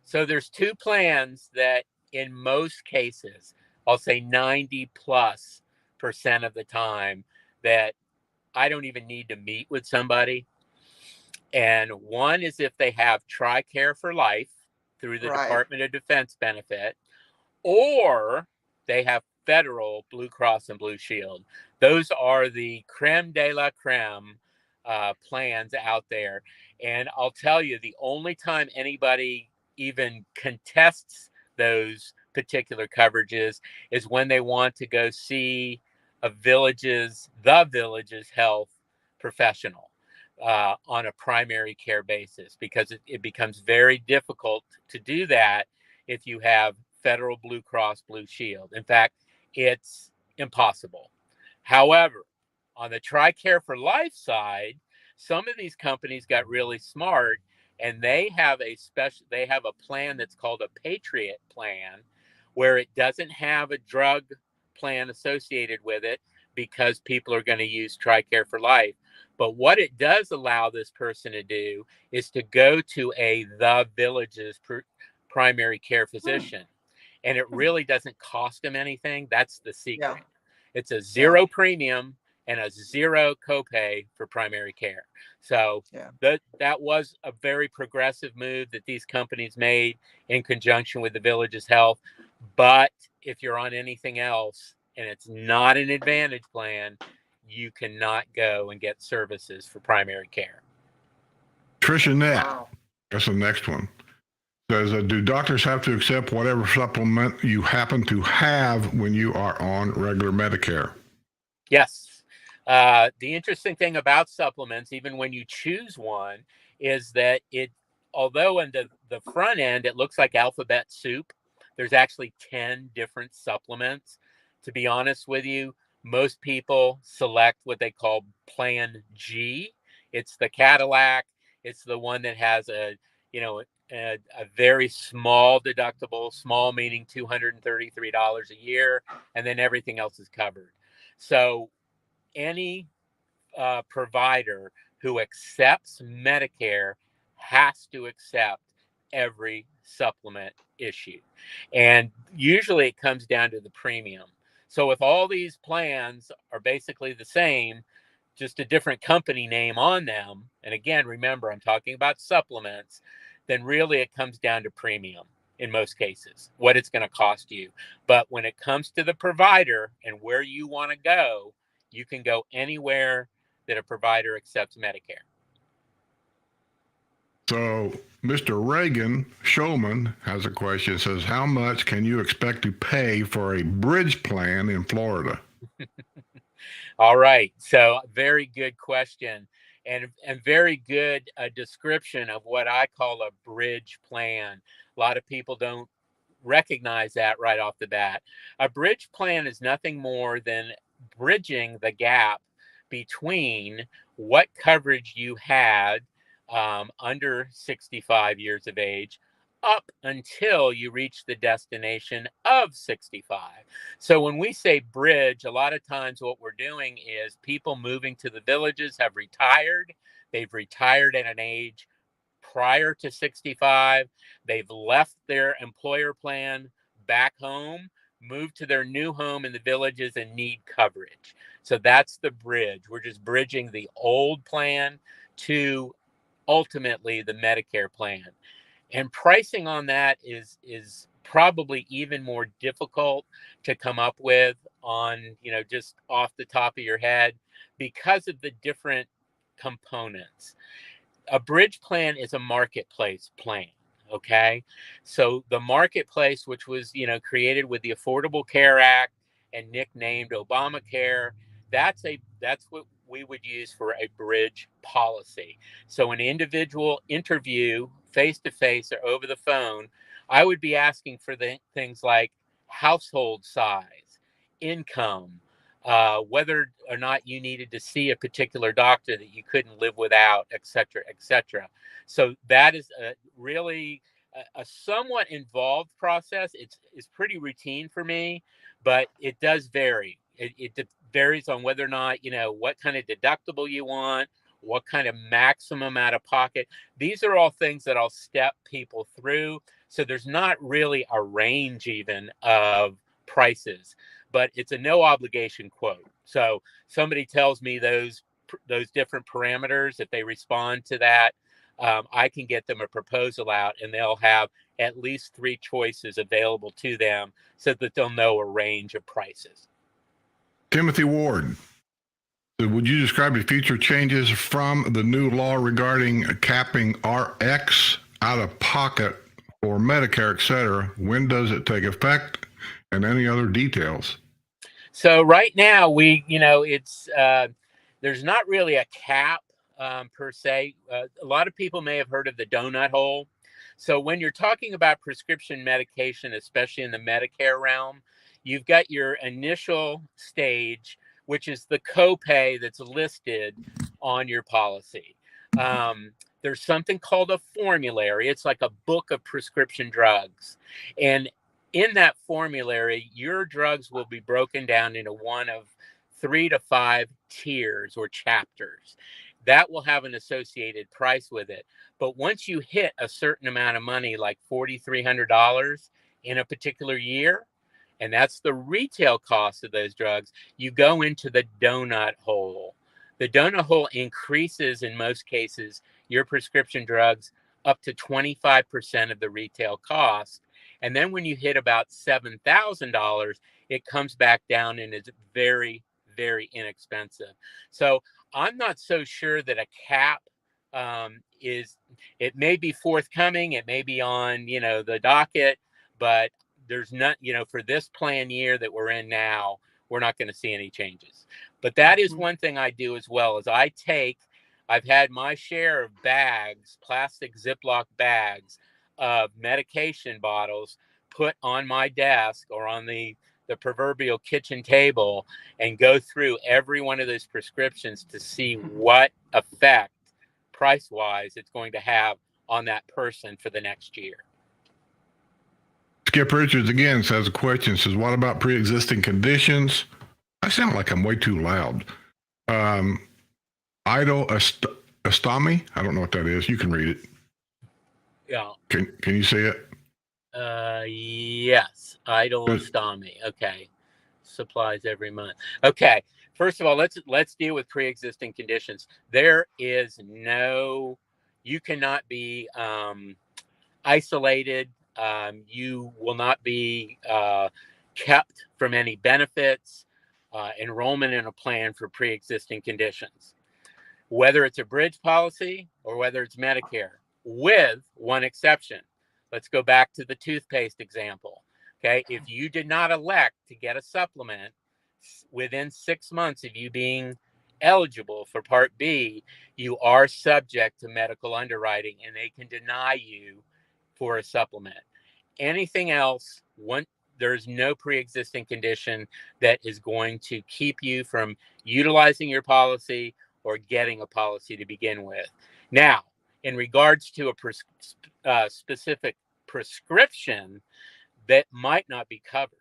So there's two plans that in most cases, I'll say 90+% of the time, that I don't even need to meet with somebody. And one is if they have TRICARE for life through the Right. Department of Defense benefit, or they have federal Blue Cross and Blue Shield. Those are the creme de la creme plans out there. And I'll tell you, the only time anybody even contests those particular coverages is when they want to go see the village's health professional on a primary care basis, because it becomes very difficult to do that if you have federal Blue Cross Blue Shield. In fact, it's impossible. However, on the TRICARE for Life side, some of these companies got really smart, and they have a plan that's called a Patriot plan, where it doesn't have a drug plan associated with it because people are going to use TRICARE for Life. But what it does allow this person to do is to go to the village's primary care Hmm. physician. And it really doesn't cost them anything. That's the Yeah. secret. It's a Yeah. zero premium and a zero copay for primary care. So Yeah. that was a very progressive move that these companies made in conjunction with the village's health. But if you're on anything else and it's not an Advantage plan, you cannot go and get services for primary care. Tricia Net, Wow. that's the next one. Says, do doctors have to accept whatever supplement you happen to have when you are on regular Medicare? Yes. The interesting thing about supplements, even when you choose one, is that although in the front end, it looks like alphabet soup, there's actually 10 different supplements. To be honest with you, most people select what they call Plan G. It's the Cadillac. It's the one that has a very small deductible, small meaning $233 a year, and then everything else is covered. So any provider who accepts Medicare has to accept every supplement issued. And usually it comes down to the premium. So if all these plans are basically the same, just a different company name on them, and again, remember, I'm talking about supplements, then really it comes down to premium in most cases, what it's going to cost you. But when it comes to the provider and where you want to go, you can go anywhere that a provider accepts Medicare. So Mr. Reagan Showman has a question. It says, how much can you expect to pay for a bridge plan in Florida? All right. So very good question and very good description of what I call a bridge plan. A lot of people don't recognize that right off the bat. A bridge plan is nothing more than bridging the gap between what coverage you had under 65 years of age up until you reach the destination of 65. So when we say bridge, a lot of times what we're doing is people moving to the villages have retired. They've retired at an age prior to 65. They've left their employer plan back home, moved to their new home in the villages and need coverage. So that's the bridge. We're just bridging the old plan to ultimately the Medicare plan. And pricing on that is probably even more difficult to come up with on, just off the top of your head because of the different components. A bridge plan is a marketplace plan. Okay. So the marketplace, which was, created with the Affordable Care Act and nicknamed Obamacare, that's what we would use for a bridge policy. So an individual interview face to face or over the phone, I would be asking for the things like household size, income, whether or not you needed to see a particular doctor that you couldn't live without, et cetera, et cetera. So that is really a somewhat involved process. It's pretty routine for me, but it does vary. It varies on whether or not, what kind of deductible you want, what kind of maximum out of pocket. These are all things that I'll step people through. So there's not really a range even of prices, but it's a no obligation quote. So somebody tells me those different parameters. If they respond to that, I can get them a proposal out and they'll have at least 3 choices available to them so that they'll know a range of prices. Timothy Ward, would you describe the future changes from the new law regarding capping RX out of pocket for Medicare, et cetera? When does it take effect and any other details? So right now it's there's not really a cap per se. A lot of people may have heard of the donut hole. So when you're talking about prescription medication, especially in the Medicare realm, you've got your initial stage, which is the copay that's listed on your policy. There's something called a formulary. It's like a book of prescription drugs. And in that formulary, your drugs will be broken down into one of 3 to 5 tiers or chapters. That will have an associated price with it. But once you hit a certain amount of money, like $4,300 in a particular year, and that's the retail cost of those drugs, you go into the donut hole. The donut hole increases, in most cases, your prescription drugs up to 25% of the retail cost. And then when you hit about $7,000, it comes back down and is very, very inexpensive. So I'm not so sure that a cap it may be forthcoming. It may be on, the docket, but there's not, for this plan year that we're in now, we're not going to see any changes. But that is one thing I do as well, is I've had my share of bags, plastic Ziploc bags of medication bottles put on my desk or on the proverbial kitchen table and go through every one of those prescriptions to see what effect price-wise it's going to have on that person for the next year. Skip Richards again says a question, says, what about pre-existing conditions? I sound like I'm way too loud. Idolostami. I don't know what that is. You can read it. Yeah. Can you say it? Yes. Idolostami. Okay. Supplies every month. Okay. First of all, let's deal with pre-existing conditions. There is no, you cannot be isolated. You will not be kept from any benefits, enrollment in a plan for pre-existing conditions, whether it's a bridge policy or whether it's Medicare, with one exception. Let's go back to the toothpaste example. Okay. If you did not elect to get a supplement within 6 months of you being eligible for Part B, you are subject to medical underwriting and they can deny you for a supplement. Anything else, there's no pre-existing condition that is going to keep you from utilizing your policy or getting a policy to begin with. Now, in regards to a specific prescription that might not be covered,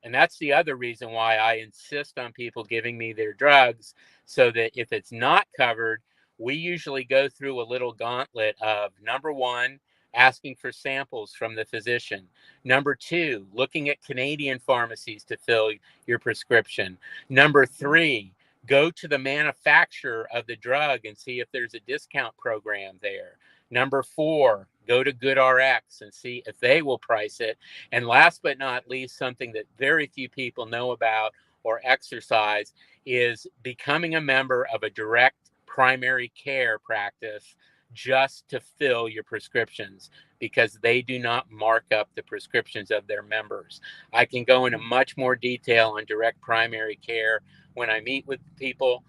and that's the other reason why I insist on people giving me their drugs, so that if it's not covered, we usually go through a little gauntlet of, number one, asking for samples from the physician. Number two, looking at Canadian pharmacies to fill your prescription. Number three, go to the manufacturer of the drug and see if there's a discount program there. Number four, go to GoodRx and see if they will price it. And last but not least, something that very few people know about or exercise is becoming a member of a direct primary care practice just to fill your prescriptions, because they do not mark up the prescriptions of their members. I can go into much more detail on direct primary care when I meet with people.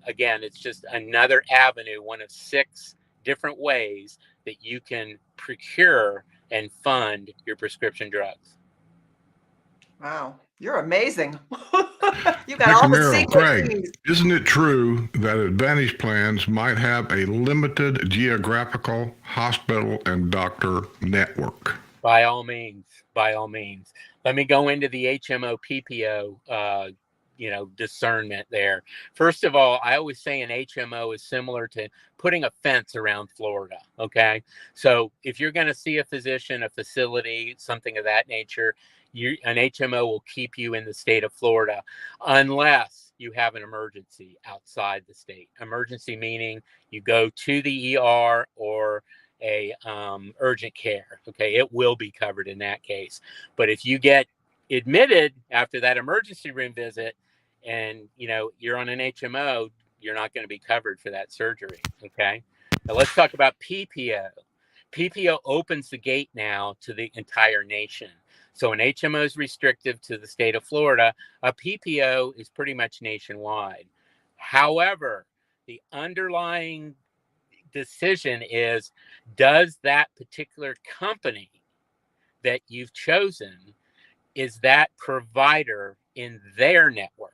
Again, it's just another avenue, one of 6 different ways that you can procure and fund your prescription drugs. Wow, you're amazing. You got Dr. all the Merrill, secret Craig, keys. isn't it true that Advantage plans might have a limited geographical hospital and doctor network? By all means, by all means. Let me go into the HMO PPO discernment there. First of all, I always say an HMO is similar to putting a fence around Florida. Okay. So if you're going to see a physician, a facility, something of that nature, an HMO will keep you in the state of Florida unless you have an emergency outside the state. Emergency meaning you go to the ER or a urgent care. Okay. It will be covered in that case. But if you get admitted after that emergency room visit and you're on an HMO, you're not going to be covered for that surgery. Okay. Now let's talk about PPO. PPO opens the gate now to the entire nation. So an HMO is restrictive to the state of Florida. A PPO is pretty much nationwide. However, the underlying decision is, does that particular company that you've chosen, is that provider in their network?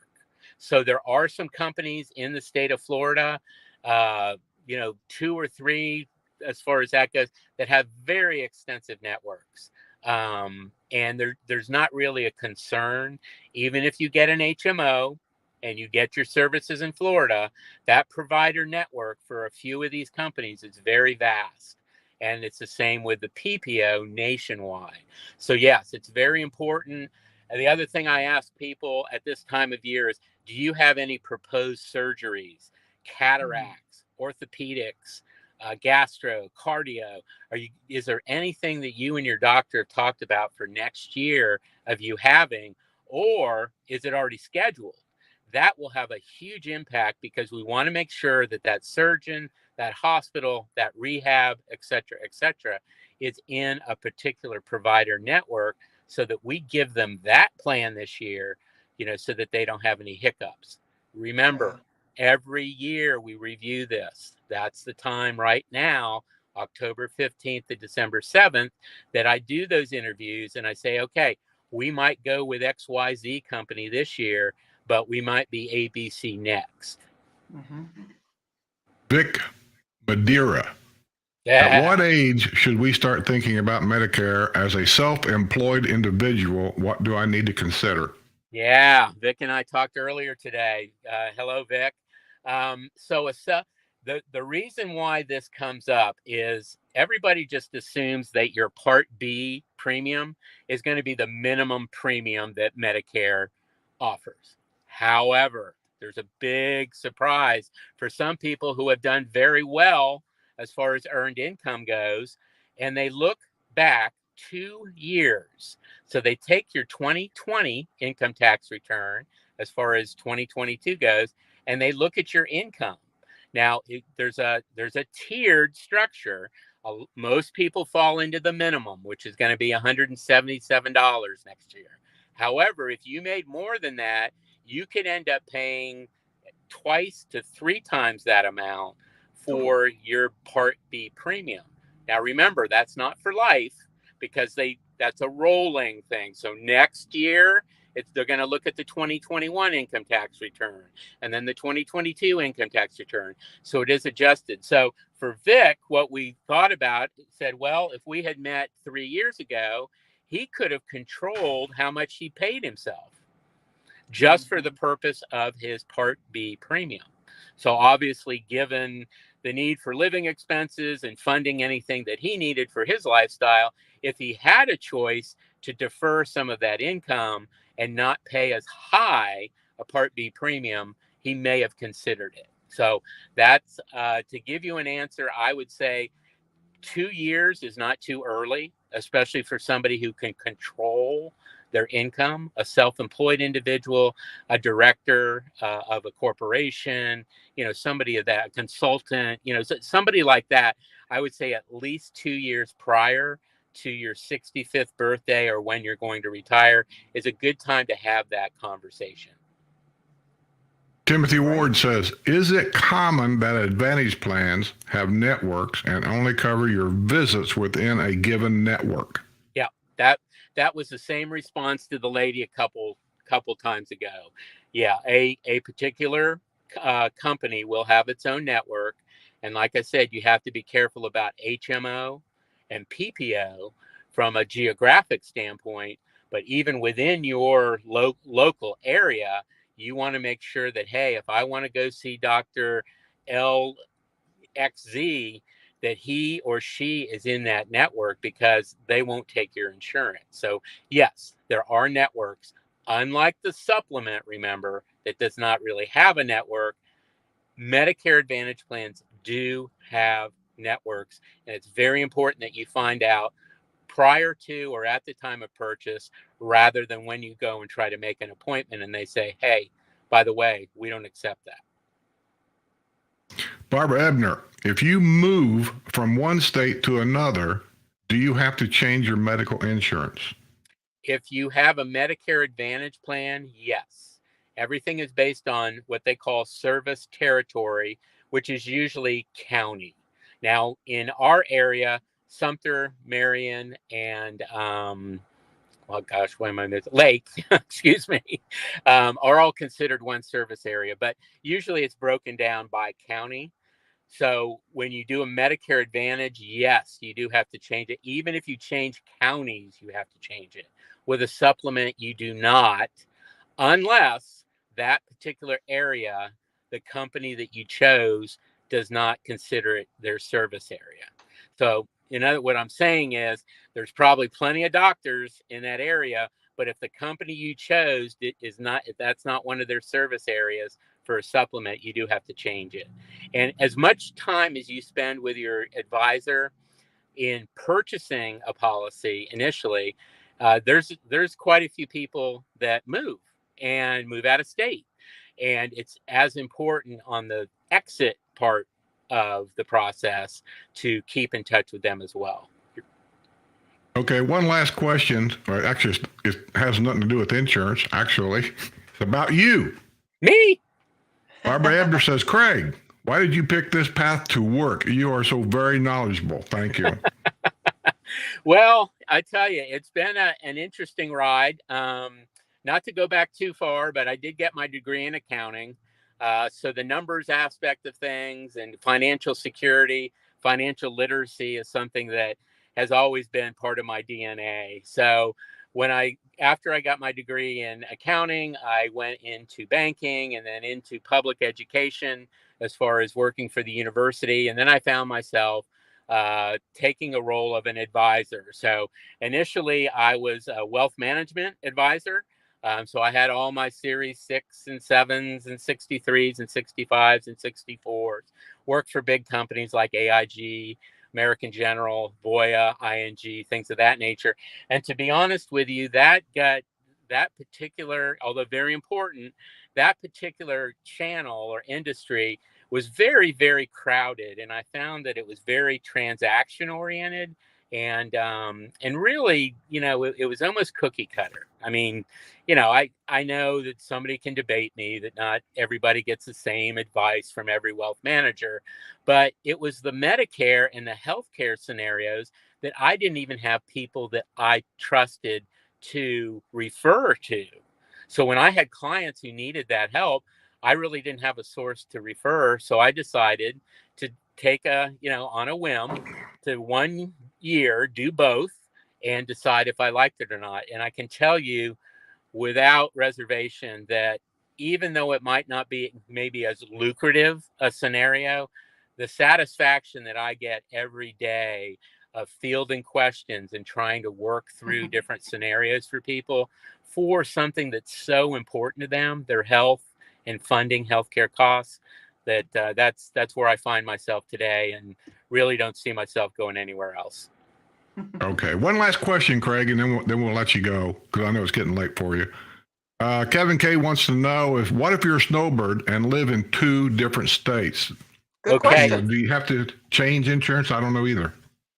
So there are some companies in the state of Florida, 2 or 3, as far as that goes, that have very extensive networks. And there's not really a concern. Even if you get an HMO and you get your services in Florida, that provider network for a few of these companies is very vast. And it's the same with the PPO nationwide. So yes, it's very important. And the other thing I ask people at this time of year is, do you have any proposed surgeries, cataracts, orthopedics, gastro, cardio? Is there anything that you and your doctor have talked about for next year of you having, or is it already scheduled? That will have a huge impact, because we want to make sure that that surgeon, that hospital, that rehab, et cetera, is in a particular provider network, so that we give them that plan this year, so that they don't have any hiccups. Remember, every year we review this. That's the time right now, October 15th to December 7th, that I do those interviews and I say, okay, we might go with XYZ company this year, but we might be ABC next. Mm-hmm. Vic Madeira. At what age should we start thinking about Medicare as a self-employed individual? What do I need to consider? Yeah, Vic and I talked earlier today. Hello, Vic. The reason why this comes up is everybody just assumes that your Part B premium is going to be the minimum premium that Medicare offers. However, there's a big surprise for some people who have done very well as far as earned income goes, and they look back 2 years. So they take your 2020 income tax return as far as 2022 goes, and they look at your income. Now, there's a tiered structure. Most people fall into the minimum, which is going to be $177 next year. However, if you made more than that, you could end up paying twice to three times that amount for your Part B premium. Now, remember, that's not for life because that's a rolling thing. So next year, they're going to look at the 2021 income tax return and then the 2022 income tax return. So it is adjusted. So for Vic, what we thought about said, well, if we had met 3 years ago, he could have controlled how much he paid himself just for the purpose of his Part B premium. So obviously, given the need for living expenses and funding anything that he needed for his lifestyle, if he had a choice to defer some of that income and not pay as high a Part B premium, he may have considered it. So that's to give you an answer, I would say 2 years is not too early, especially for somebody who can control their income, a self-employed individual, a director of a corporation, somebody of that, a consultant, somebody like that. I would say at least 2 years prior to your 65th birthday or when you're going to retire is a good time to have that conversation. Timothy Ward says, is it common that Advantage plans have networks and only cover your visits within a given network? Yeah, that was the same response to the lady a couple times ago. Yeah, a particular company will have its own network. And like I said, you have to be careful about HMO and PPO from a geographic standpoint. But even within your local area, you want to make sure that, hey, if I want to go see Dr. LXZ, that he or she is in that network because they won't take your insurance. So yes, there are networks. Unlike the supplement, remember, that does not really have a network, Medicare Advantage plans do have networks. And it's very important that you find out prior to or at the time of purchase, rather than when you go and try to make an appointment and they say, hey, by the way, we don't accept that. Barbara Ebner, if you move from one state to another, do you have to change your medical insurance? If you have a Medicare Advantage plan, yes. Everything is based on what they call service territory, which is usually county. Now, in our area, Sumter, Marion, and Lake, excuse me, are all considered one service area, but usually it's broken down by county. So when you do a Medicare Advantage, yes, you do have to change it. Even if you change counties, you have to change it. With a supplement, you do not, unless that particular area, the company that you chose, does not consider it their service area. So, what I'm saying is there's probably plenty of doctors in that area, but if the company you chose if that's not one of their service areas for a supplement, you do have to change it. And as much time as you spend with your advisor in purchasing a policy initially, there's quite a few people that move out of state, and it's as important on the exit part of the process to keep in touch with them as well. Okay, one last question, or actually it has nothing to do with insurance, actually. It's about you. Me? Barbara Ebner says, Craig, why did you pick this path to work? You are so very knowledgeable. Thank you. Well, I tell you, it's been an interesting ride. Not to go back too far, but I did get my degree in accounting. So the numbers aspect of things and financial security, financial literacy is something that has always been part of my DNA. So after I got my degree in accounting, I went into banking and then into public education as far as working for the university. And then I found myself taking a role of an advisor. So initially, I was a wealth management advisor. So I had all my Series 6 and 7s and 63s and 65s and 64s. Worked for big companies like AIG, American General, Voya, ING, things of that nature. And to be honest with you, that particular, although very important, that particular channel or industry was very, very crowded. And I found that it was very transaction oriented and really, it was almost cookie cutter. I mean, I know that somebody can debate me that not everybody gets the same advice from every wealth manager, but it was the Medicare and the healthcare scenarios that I didn't even have people that I trusted to refer to. So when I had clients who needed that help, I really didn't have a source to refer. So I decided to take on a whim, to 1 year, do both and decide if I liked it or not. And I can tell you without reservation that even though it might not be maybe as lucrative a scenario, the satisfaction that I get every day of fielding questions and trying to work through different scenarios for people for something that's so important to them, their health and funding healthcare costs, that's where I find myself today and really don't see myself going anywhere else. Okay. One last question, Craig, and then we'll let you go because I know it's getting late for you. Kevin K wants to know what if you're a snowbird and live in 2 different states? Good question. Do you have to change insurance? I don't know either.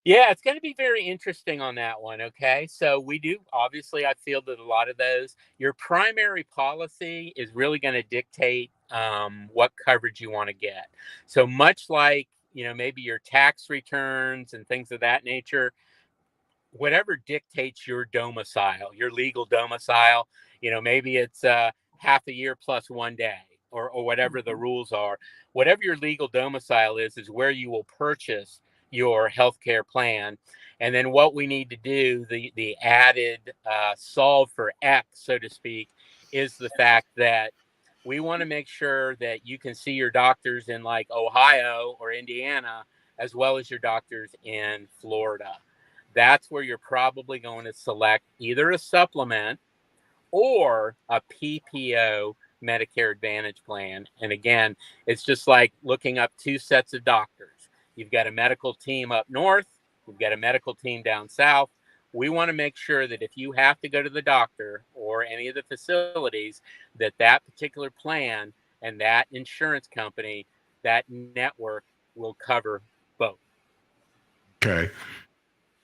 Yeah, it's going to be very interesting on that one. Okay. So we do, obviously, I fielded a lot of those. Your primary policy is really going to dictate what coverage you want to get. So much like, maybe your tax returns and things of that nature, whatever dictates your domicile, your legal domicile, maybe it's half a year plus 1 day or whatever the rules are. Whatever your legal domicile is where you will purchase your healthcare plan. And then what we need to do, the added solve for X, so to speak, is the fact that we want to make sure that you can see your doctors in like Ohio or Indiana, as well as your doctors in Florida. That's where you're probably going to select either a supplement or a PPO Medicare Advantage plan. And again, it's just like looking up 2 sets of doctors. You've got a medical team up north, you've got a medical team down south. We want to make sure that if you have to go to the doctor or any of the facilities, that particular plan and that insurance company, that network will cover both. Okay.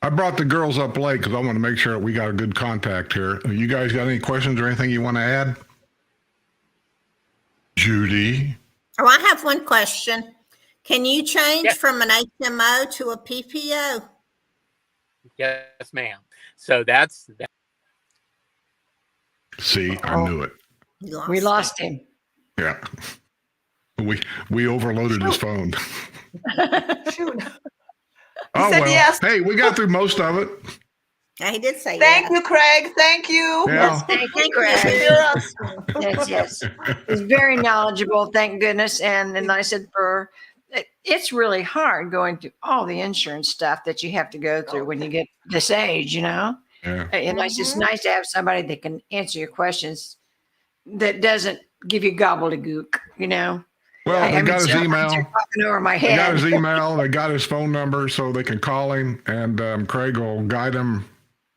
I brought the girls up late because I want to make sure we got a good contact here. You guys got any questions or anything you want to add? Judy? Oh, I have one question. Can you change from an HMO to a PPO? Yes, ma'am. So that's that. See, I knew it. We lost him. Yeah. We overloaded his phone. Shoot. Oh, said well. yes. Hey, we got through most of it. Yeah, he did say Thank yes. you, Craig. Thank you. Yeah. Thank you, Hear Greg. us. Yes. He's very knowledgeable, thank goodness. And I said, it's really hard going through all the insurance stuff that you have to go through when you get this age, Yeah. And it's just nice to have somebody that can answer your questions that doesn't give you gobbledygook, Well, they got his email. Talking over my They got head. his email. They got his phone number so they can call him. And Craig will guide him.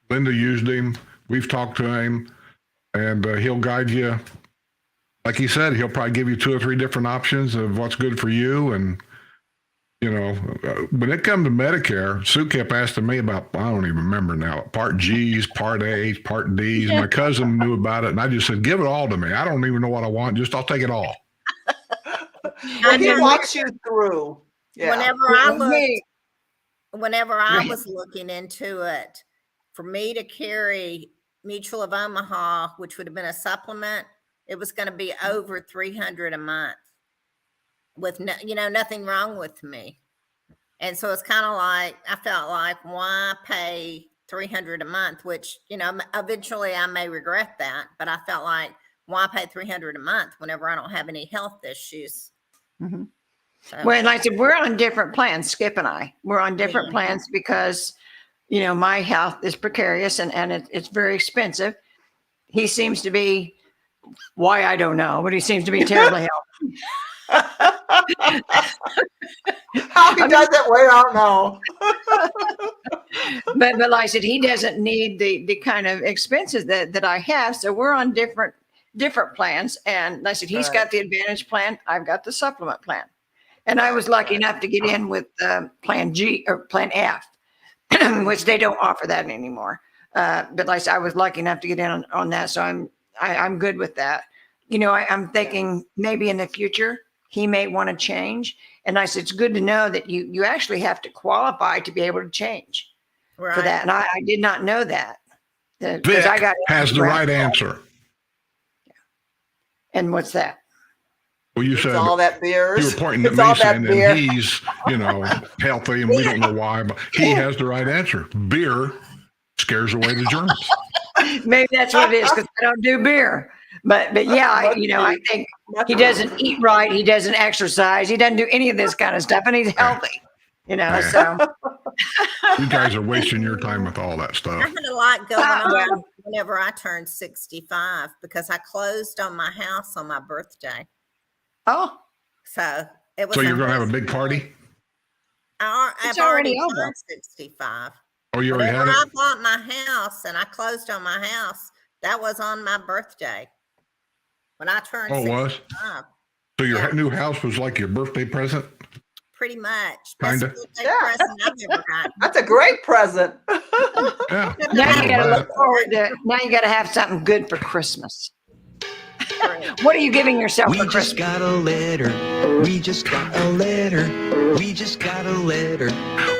Linda used him. We've talked to him. And he'll guide you. Like he said, he'll probably give you 2 or 3 different options of what's good for you. And, when it comes to Medicare, Sue kept asking me about, I don't even remember now, Part G's, Part A's, Part D's. My cousin knew about it. And I just said, give it all to me. I don't even know what I want. I'll take it all. Well, he walks you through. Yeah. Whenever I was looking into it, for me to carry Mutual of Omaha, which would have been a supplement, it was going to be over $300 a month with nothing wrong with me. And so it's kind of like, I felt like, why pay $300 a month, which, eventually I may regret that, but I felt like, why pay $300 a month whenever I don't have any health issues? Mhm. So, Well, like I said, we're on different plans, Skip and I. We're on different plans because, my health is precarious and it's very expensive. He seems to be, why I don't know, but he seems to be terribly healthy. How he does it, we don't know. But like I said, he doesn't need the kind of expenses that I have. So we're on different plans. And like I said, he's got the Advantage plan. I've got the supplement plan. And I was lucky enough to get in with Plan G or Plan F, which they don't offer that anymore. But like I said, I was lucky enough to get in on that. So I'm good with that. I'm thinking maybe in the future he may want to change. And I said, it's good to know that you actually have to qualify to be able to change for that. And I did not know that. Vic I got has the right answer. And what's that? Well, you It's said all that beers. you were pointing at It's all me that saying beer. that he's, healthy and we don't know why, but he has the right answer. Beer scares away the germs. Maybe that's what it is because I don't do beer. But yeah, I think he doesn't eat right. He doesn't exercise. He doesn't do any of this kind of stuff, and he's healthy. So You guys are wasting your time with all that stuff. I had a lot going on whenever I turned 65 because I closed on my house on my birthday. oh, So it was. So you're going to have a big party? I've already already over. turned 65. Oh, you already Whenever had I it? bought my house and I closed on my house, that was on my birthday. When I turned Oh, it was? 65, So your Yeah. new house was like your birthday present? pretty much. Kinda. That's the birthday present I've ever gotten. That's a great present. Yeah. now you got to Wow. look forward to. Now you got to have something good for Christmas. What are you giving yourself We for just Christmas? got a letter. We just got a letter. We just got a letter.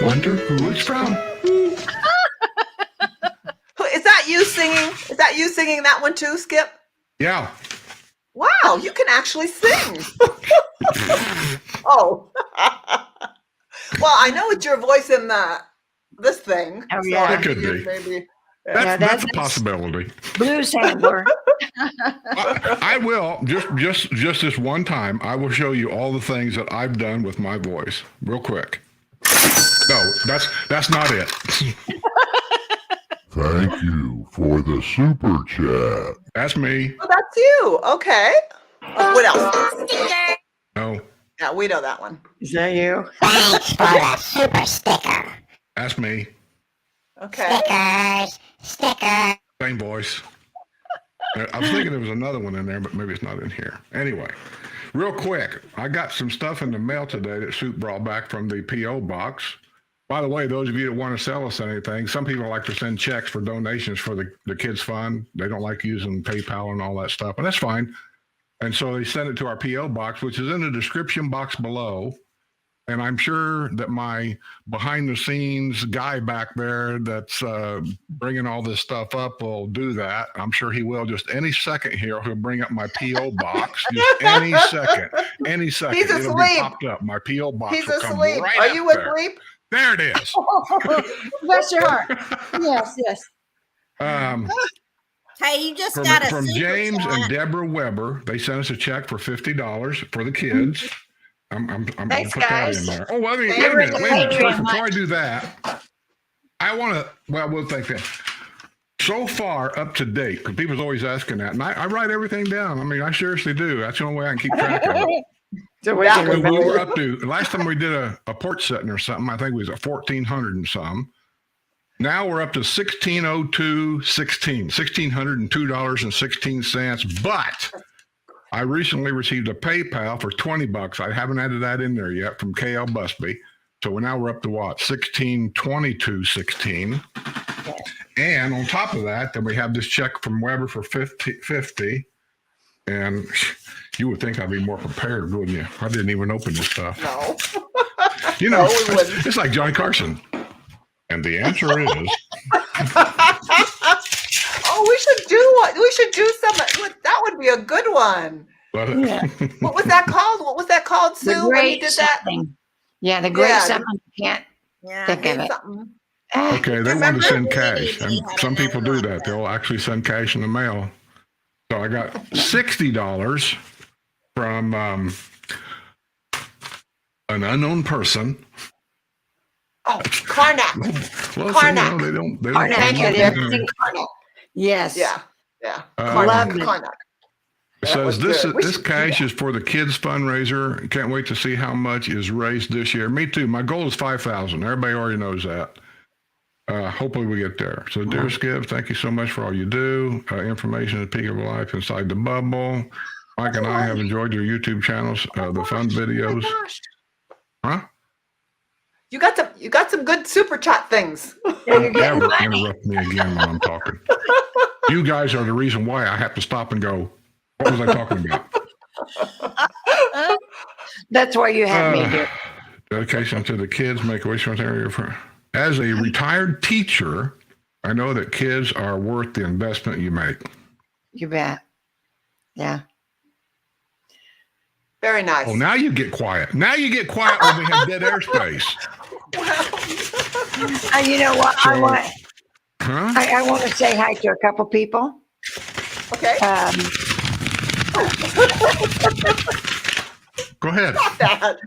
Wonder who it's from. Is that you singing? Is that you singing that one too, Skip? Yeah. Wow, you can actually sing. Oh. Well, I know it's your voice in this thing. Oh, yeah. It could be. Maybe. That's that's- a possibility. Blues handler. I will just this one time. I will show you all the things that I've done with my voice, real quick. No, that's not it. Thank you for the super chat. That's me. Oh, that's you. Okay. What else? No, Yeah, we know that one. Is that you? Thanks for the super sticker. that's me. Okay. Stickers. Same voice. I was thinking there was another one in there, but maybe it's not in here. Anyway, real quick, I got some stuff in the mail today that Soup brought back from the P.O. box. By the way, those of you that want to sell us anything, some people like to send checks for donations for the kids' fund. They don't like using PayPal and all that stuff, and that's fine. And so they send it to our P.O. box, which is in the description box below. And I'm sure that my behind-the-scenes guy back there that's bringing all this stuff up will do that. I'm sure he will. Just any second here, he'll bring up my P.O. box. Just any second. Any second. He's It'll be asleep. popped up. My P.O. box He's will come asleep. right Are up you there. asleep? There it is. Bless your heart. Yes. Hey, you just From, got a from super James chat. and Deborah Weber, they sent us a check for $50 for the kids. I'm gonna Thanks, put that guys. in there. Oh, wait a minute. They were Wait a minute. Patreon Before I do that, I want to. Well, we'll think that. So far up to date, because people's always asking that, and I write everything down. I mean, I seriously do. That's the only way I can keep track of it. So we Yeah. can We remember. were up to last time we did a porch setting or something. I think it was at 1,400 and some. Now we're up to $1,602.16. But I recently received a PayPal for $20. I haven't added that in there yet from KL Busby. So now we're up to what? 1622.16. And on top of that, then we have this check from Weber for 50. And you would think I'd be more prepared, wouldn't you? I didn't even open this stuff. No. You know, No, we wouldn't. it's like Johnny Carson. And the answer is Oh, we should do some. That would be a good one. Yeah. What was that called? What was that called, The Sue? When you great did that? something. Yeah, the great Yeah. something. You can't Yeah. think of it. Something. Okay, they want to Remember send me, cash, but he and had some people another do that. idea. They'll actually send cash in the mail. So I got $60 from an unknown person. Oh, Karnak. Well, so, Karnak. they don't. Karnak, Thank you, and Dick. everything Karnak. Yes. Yeah, yeah. Loved it. Karnak. It That was says this good. We this should do cash that. is for the kids fundraiser. Can't wait to see how much is raised this year. Me too. My goal is 5,000. Everybody already knows that. Hopefully we get there. So dear Skip, thank you so much for all you do. Information at the peak of life inside the bubble. Mike and I have enjoyed your YouTube channels, the fun videos. Oh my gosh. Huh? You got some good super chat things. You're getting Never money. interrupt me again when I'm talking. You guys are the reason why I have to stop and go, what was I talking about? That's why you have me here. Dedication to the kids, make a wish for area for. As a retired teacher, I know that kids are worth the investment you make. You bet. Yeah. Very nice. Oh, now you get quiet. Now you get quiet when we have dead airspace. You know what? Huh? I want to say hi to a couple people. Okay. Go ahead. That.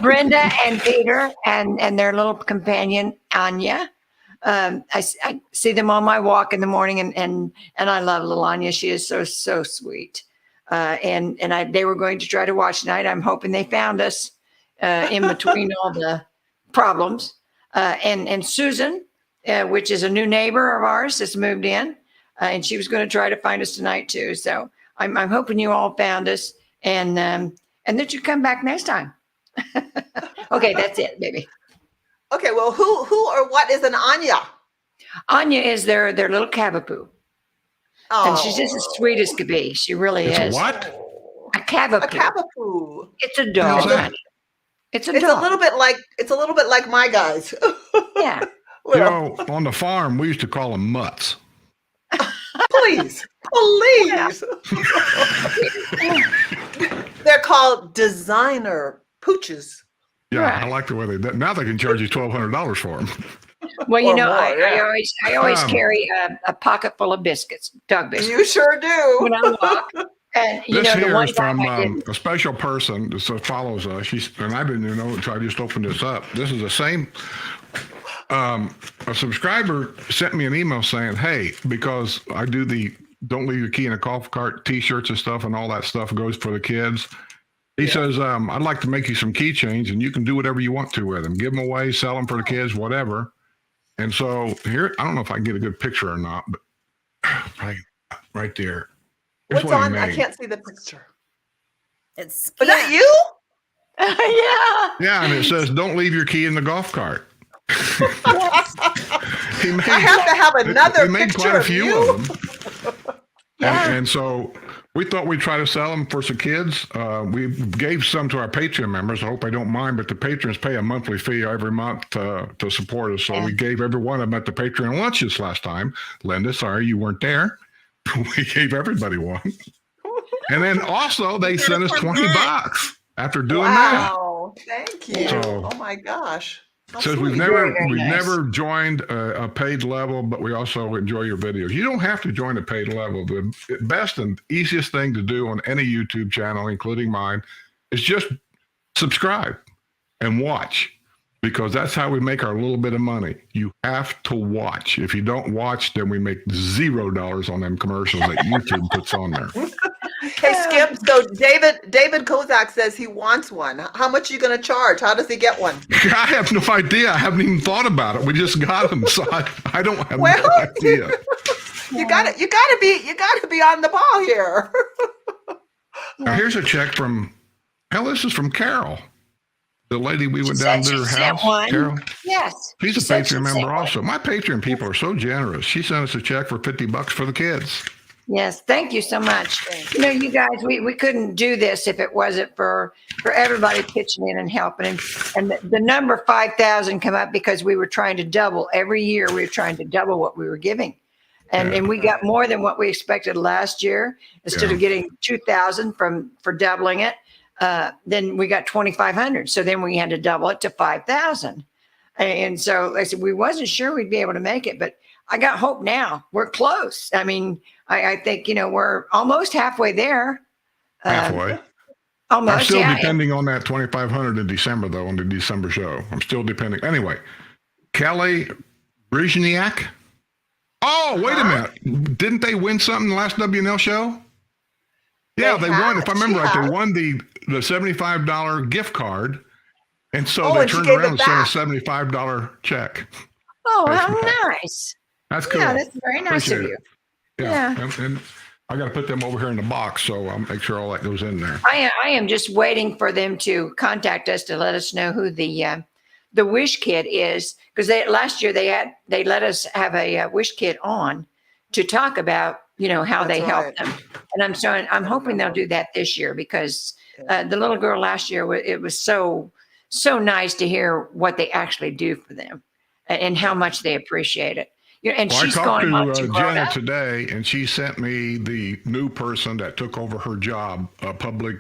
Brenda and Peter and their little companion Anya. I see them on my walk in the morning, and I love little Anya. She is so sweet. They were going to try to watch tonight. I'm hoping they found us in between all the problems. And Susan, which is a new neighbor of ours that's moved in, and she was going to try to find us tonight too. So I'm hoping you all found us, and that you come back next time. Okay, that's it, baby. Okay, well, who or what is an Anya? Anya is their little cavapoo. Oh, And she's just as sweet as could be. She really It's is. a what? A cavapoo. a cavapoo. It's a dog, that? honey. It's a It's dog. a little bit like my guys. Yeah. You Little. know, on the farm, we used to call them mutts. Please. They're called designer pooches. Yeah, Right. I like the way they did. Now they can charge you $1,200 for them. Well, you Or know, more, I always Um, carry a pocket full of biscuits, dog biscuits, You sure do. when I walk. And you This know, the here one is time from I didn't. a special person that follows us. And I didn't even know it until I just opened this up. This is the same. A subscriber sent me an email saying, hey, because I do the don't leave your key in a golf cart t-shirts and stuff, and all that stuff goes for the kids. He says, I'd like to make you some keychains, and you can do whatever you want to with them. Give them away, sell them for the kids, whatever. And so here, I don't know if I can get a good picture or not, but right there. Here's What's what he on? I made. can't see the picture. It's Is that you? Yeah. Yeah, and it says, don't leave your key in the golf cart. He made, I have to have another he made picture quite a of few you. of them. And so we thought we'd try to sell them for some kids. We gave some to our Patreon members. I hope they don't mind, but the patrons pay a monthly fee every month to support us. So we gave every one of them at the Patreon lunches last time. Linda, sorry you weren't there. We gave everybody one. And then also they sent us $20 after doing that. Wow. Thank you. So- Oh my gosh. How Says we've sweet. never nice. joined a paid level, but we also enjoy your videos. You don't have to join a paid level. The best and easiest thing to do on any YouTube channel, including mine, is just subscribe and watch, because that's how we make our little bit of money. You have to watch. If you don't watch, then we make $0 on them commercials that YouTube puts on there. Hey, Skip. So David Kozak says he wants one. How much are you going to charge? How does he get one? I have no idea. I haven't even thought about it. We just got them, so I don't have Well, no idea. You got to be on the ball here. Now here's a check from. Hell, this is from Carol, the lady we went down to her She sent house. one. Carol, Yes. she's a She said she Patreon sent member one. also. My Patreon people are so generous. She sent us a check for $50 for the kids. Yes, thank you so much. You know, you guys, we couldn't do this if it wasn't for everybody pitching in and helping. And the number 5,000 come up because we were trying to double every year. We were trying to double what we were giving, and we got more than what we expected last year. Instead of getting 2,000 for doubling it, then we got 2,500. So then we had to double it to 5,000. And so I said, we wasn't sure we'd be able to make it, but I got hope now. We're close. I mean, I think, we're almost halfway there. Halfway. I'm Almost, still yeah. depending on that 2,500 in December, though, on the December show. I'm still depending. Anyway, Kelly Brizniak. Oh, wait a minute. Didn't they win something the last WNL show? Yeah, they won. If I remember right, they won the $75 gift card. And so they turned around and sent a $75 check. Oh, how nice. That's cool. Yeah, that's very nice Appreciate of you. it. Yeah. And I got to put them over here in the box, so I'll make sure all that goes in there. I am just waiting for them to contact us to let us know who the Wish Kid is, because last year they let us have a Wish Kid on to talk about how they helped them, and I'm hoping they'll do that this year, because the little girl last year, it was so nice to hear what they actually do for them and how much they appreciate it. And she's I talked to to Janet today, and she sent me the new person that took over her job, public,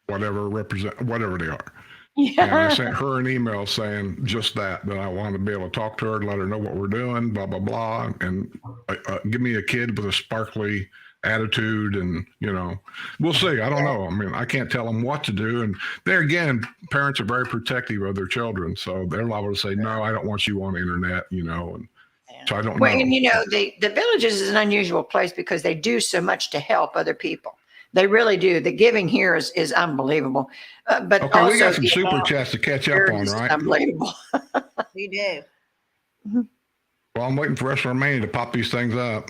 whatever they are. Yeah. And I sent her an email saying just that I want to be able to talk to her, let her know what we're doing, blah, blah, blah. And give me a kid with a sparkly attitude, and we'll see. I don't know. I mean, I can't tell them what to do. And there again, parents are very protective of their children. So they're liable to say, no, I don't want you on the internet, and so I don't know. And the Villages is an unusual place because they do so much to help other people. They really do. The giving here is unbelievable. But okay, also, we got some super chats to catch up on, right? Unbelievable. We do. Well, I'm waiting for WrestleMania to pop these things up.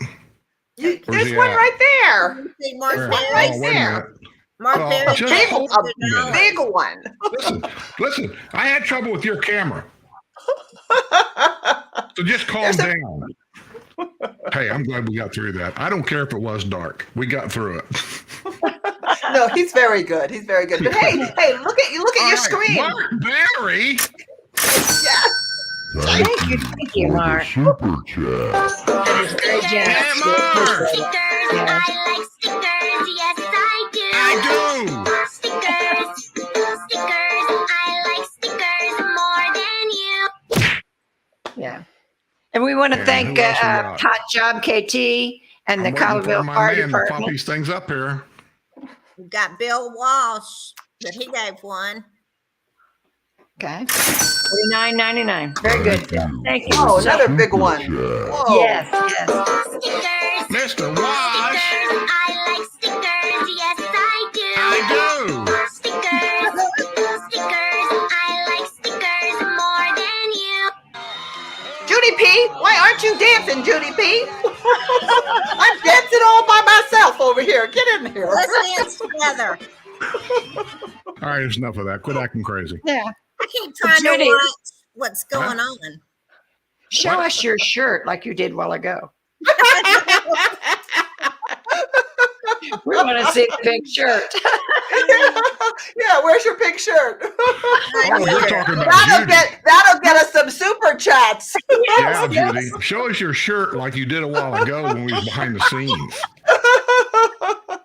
There's one right there. See Mark There's Perry? one right there. Mark Perry. just gave hold us on $100. a Big one. Listen, I had trouble with your camera. So just calm down. Hey, I'm glad we got through that. I don't care if it was dark. We got through it. No, he's very good. He's very good. But hey, look at your screen. Mark Barry. Yeah. Thank you, Mark. Super chat. That is very generous. Mark. Stickers, Yes. I like stickers, yes I do. I Stickers, I like stickers more than you. Yeah. And we want to And thank who else we got? Hot Job KT and the I'm waiting for Colorville my Fire man to pop Department. these things up here. We've got Bill Walsh, that he gave one. Okay. $49.99. Very good. Bill. Thank you. Oh, so another much. big one. Chat. Whoa. Yes. Stickers, Mr. Wash. stickers, I like stickers, yes I do. I do. Stickers, I like stickers more than you. Judy P, why aren't you dancing, Judy P? I'm dancing all by myself over here. Get in here. Let's dance together. All right, there's enough of that. Quit acting crazy. Yeah. I keep trying Judy. to watch what's going on. Show us your shirt like you did a while ago. We want to see the pink shirt. Yeah, where's your pink shirt? Oh, we're talking about That'll get us some super chats. Yeah, Judy. Show us your shirt like you did a while ago when we was behind the scenes.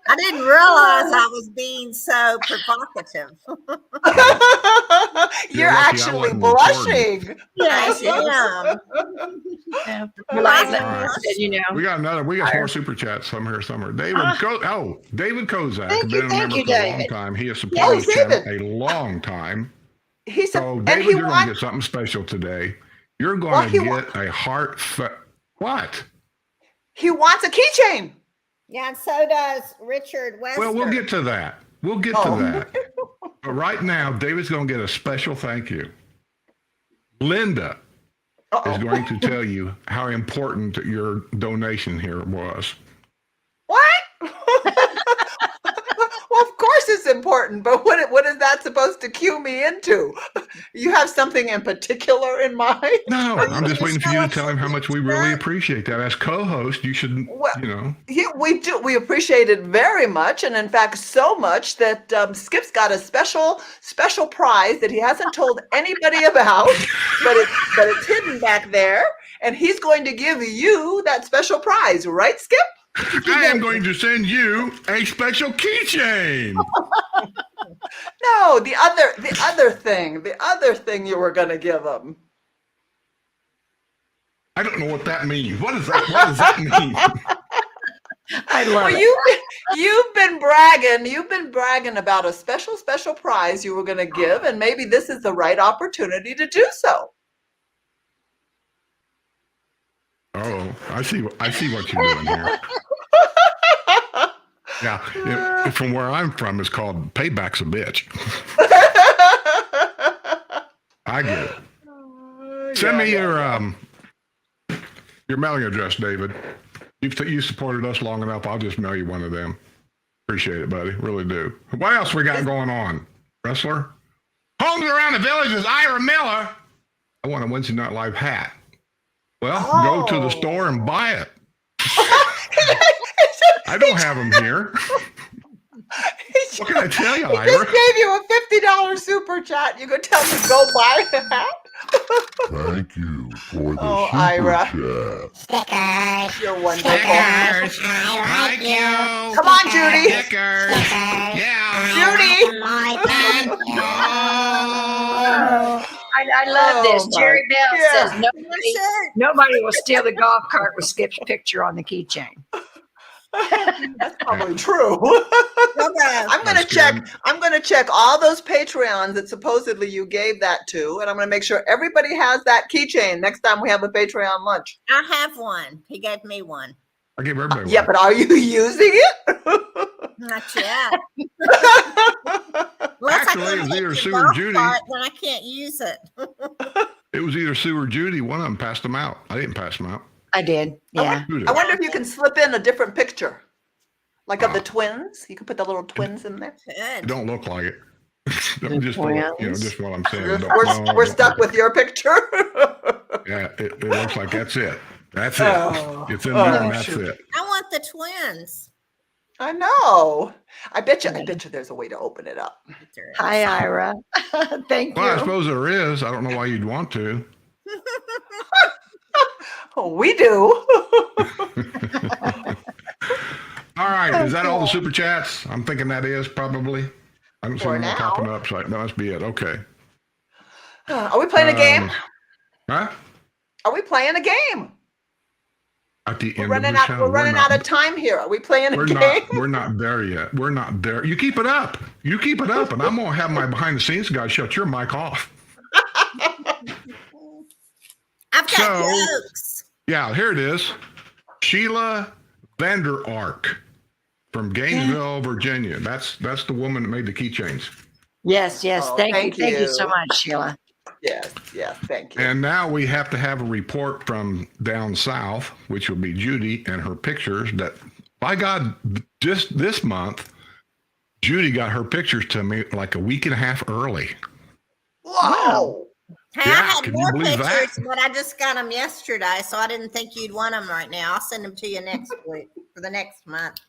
I didn't realize I was being so provocative. You're lucky I actually wasn't blushing. Yes, I am. We got some more super chats somewhere. David David Kozak, Thank you, been a member for a long David. time. He has supported the channel a long time. He's So David, you're going to get something special today. You're going to get a heartfelt. What? He wants a keychain. Yeah, and so does Richard Wester. Well, we'll get to that. We'll get to that. But right now, David's going to get a special thank you. Linda is going to tell you how important your donation here was. What? Well, of course it's important, but what is that supposed to cue me into? You have something in particular in mind? No, I'm just waiting for you to tell him how much we really appreciate that. As co-host, you should, Yeah, we do. We appreciate it very much, and in fact, so much that Skip's got a special prize that he hasn't told anybody about, but it's hidden back there, and he's going to give you that special prize, right, Skip? I am going to send you a special keychain. No, the other thing you were going to give him. I don't know what that means. What does that mean? I love Well, it. you've been bragging about a special prize you were going to give, and maybe this is the right opportunity to do so. Oh, I see what you're doing here. Yeah, from where I'm from, it's called payback's a bitch. I get it. Send me your mailing address, David. You supported us long enough. I'll just mail you one of them. Appreciate it, buddy. Really do. What else we got going on? Wrestler? Homes Around the Village is Ira Miller. I want a Wednesday Night Live hat. Well, go to the store and buy it. I don't have them here. What can I tell you, He Ira? just gave you a $50 super chat. You could tell me to go buy a hat. Thank you for the Oh, super Ira. chat. Stickers. You're wonderful. Stickers. I like you. Come on, Judy. Stickers. Yeah. Judy. My thank you. I love this. Oh, my Jerry Bell God. says nobody will steal the golf cart with Skip's picture on the keychain. That's probably true. Okay. I'm gonna check. I'm gonna check all those Patreons that supposedly you gave that to, and I'm gonna make sure everybody has that keychain next time we have a Patreon lunch. I have one. He gave me one. I give everybody Yeah, one. but are you using it? Not yet. Unless Actually, I it can was take either the Sue or golf Judy. cart, then I can't use it. It was either Sue or Judy. One of them passed them out. I didn't pass them out. I did. Yeah. Who did? I wonder if you can slip in a different picture, like of the twins. You can put the little twins in there. It Good. don't look like it. Just twins. just what I'm saying. We're, Don't- no, we're don't stuck look- with your picture. Yeah, it looks like that's it. That's it. Oh. It's in there and Oh, that's shoot. it. I want the twins. I know. I bet you there's a way to open it up. Hi, Ira. Thank Well, I you. suppose there is. I don't know why you'd want to. Oh, we do. All right. Is that all the super chats? I'm thinking that is probably. I don't see For any more now. popping up, so that must be it. Okay. Are we playing a game? Huh? Are we playing a game? At the We're end running of the out. show. We're running out of time here. Are we playing a We're game? not. We're not there yet. We're not there. You keep it up. You keep it up, and I'm gonna have my behind the scenes guy shut your mic off. I've got So- jokes. Yeah, here it is. Sheila Vander Ark from Gainesville, Virginia. That's the woman that made the keychains. Yes, yes. Oh, Thank thank you. Thank you you. so much, Sheila. Yes. Thank you. And now we have to have a report from down south, which will be Judy and her pictures. That, by God, just this month, Judy got her pictures to me like a week and a half early. Whoa. Hey, Yeah, I had can you more believe that? pictures, but I just got them yesterday, so I didn't think you'd want them right now. I'll send them to you next week for the next month.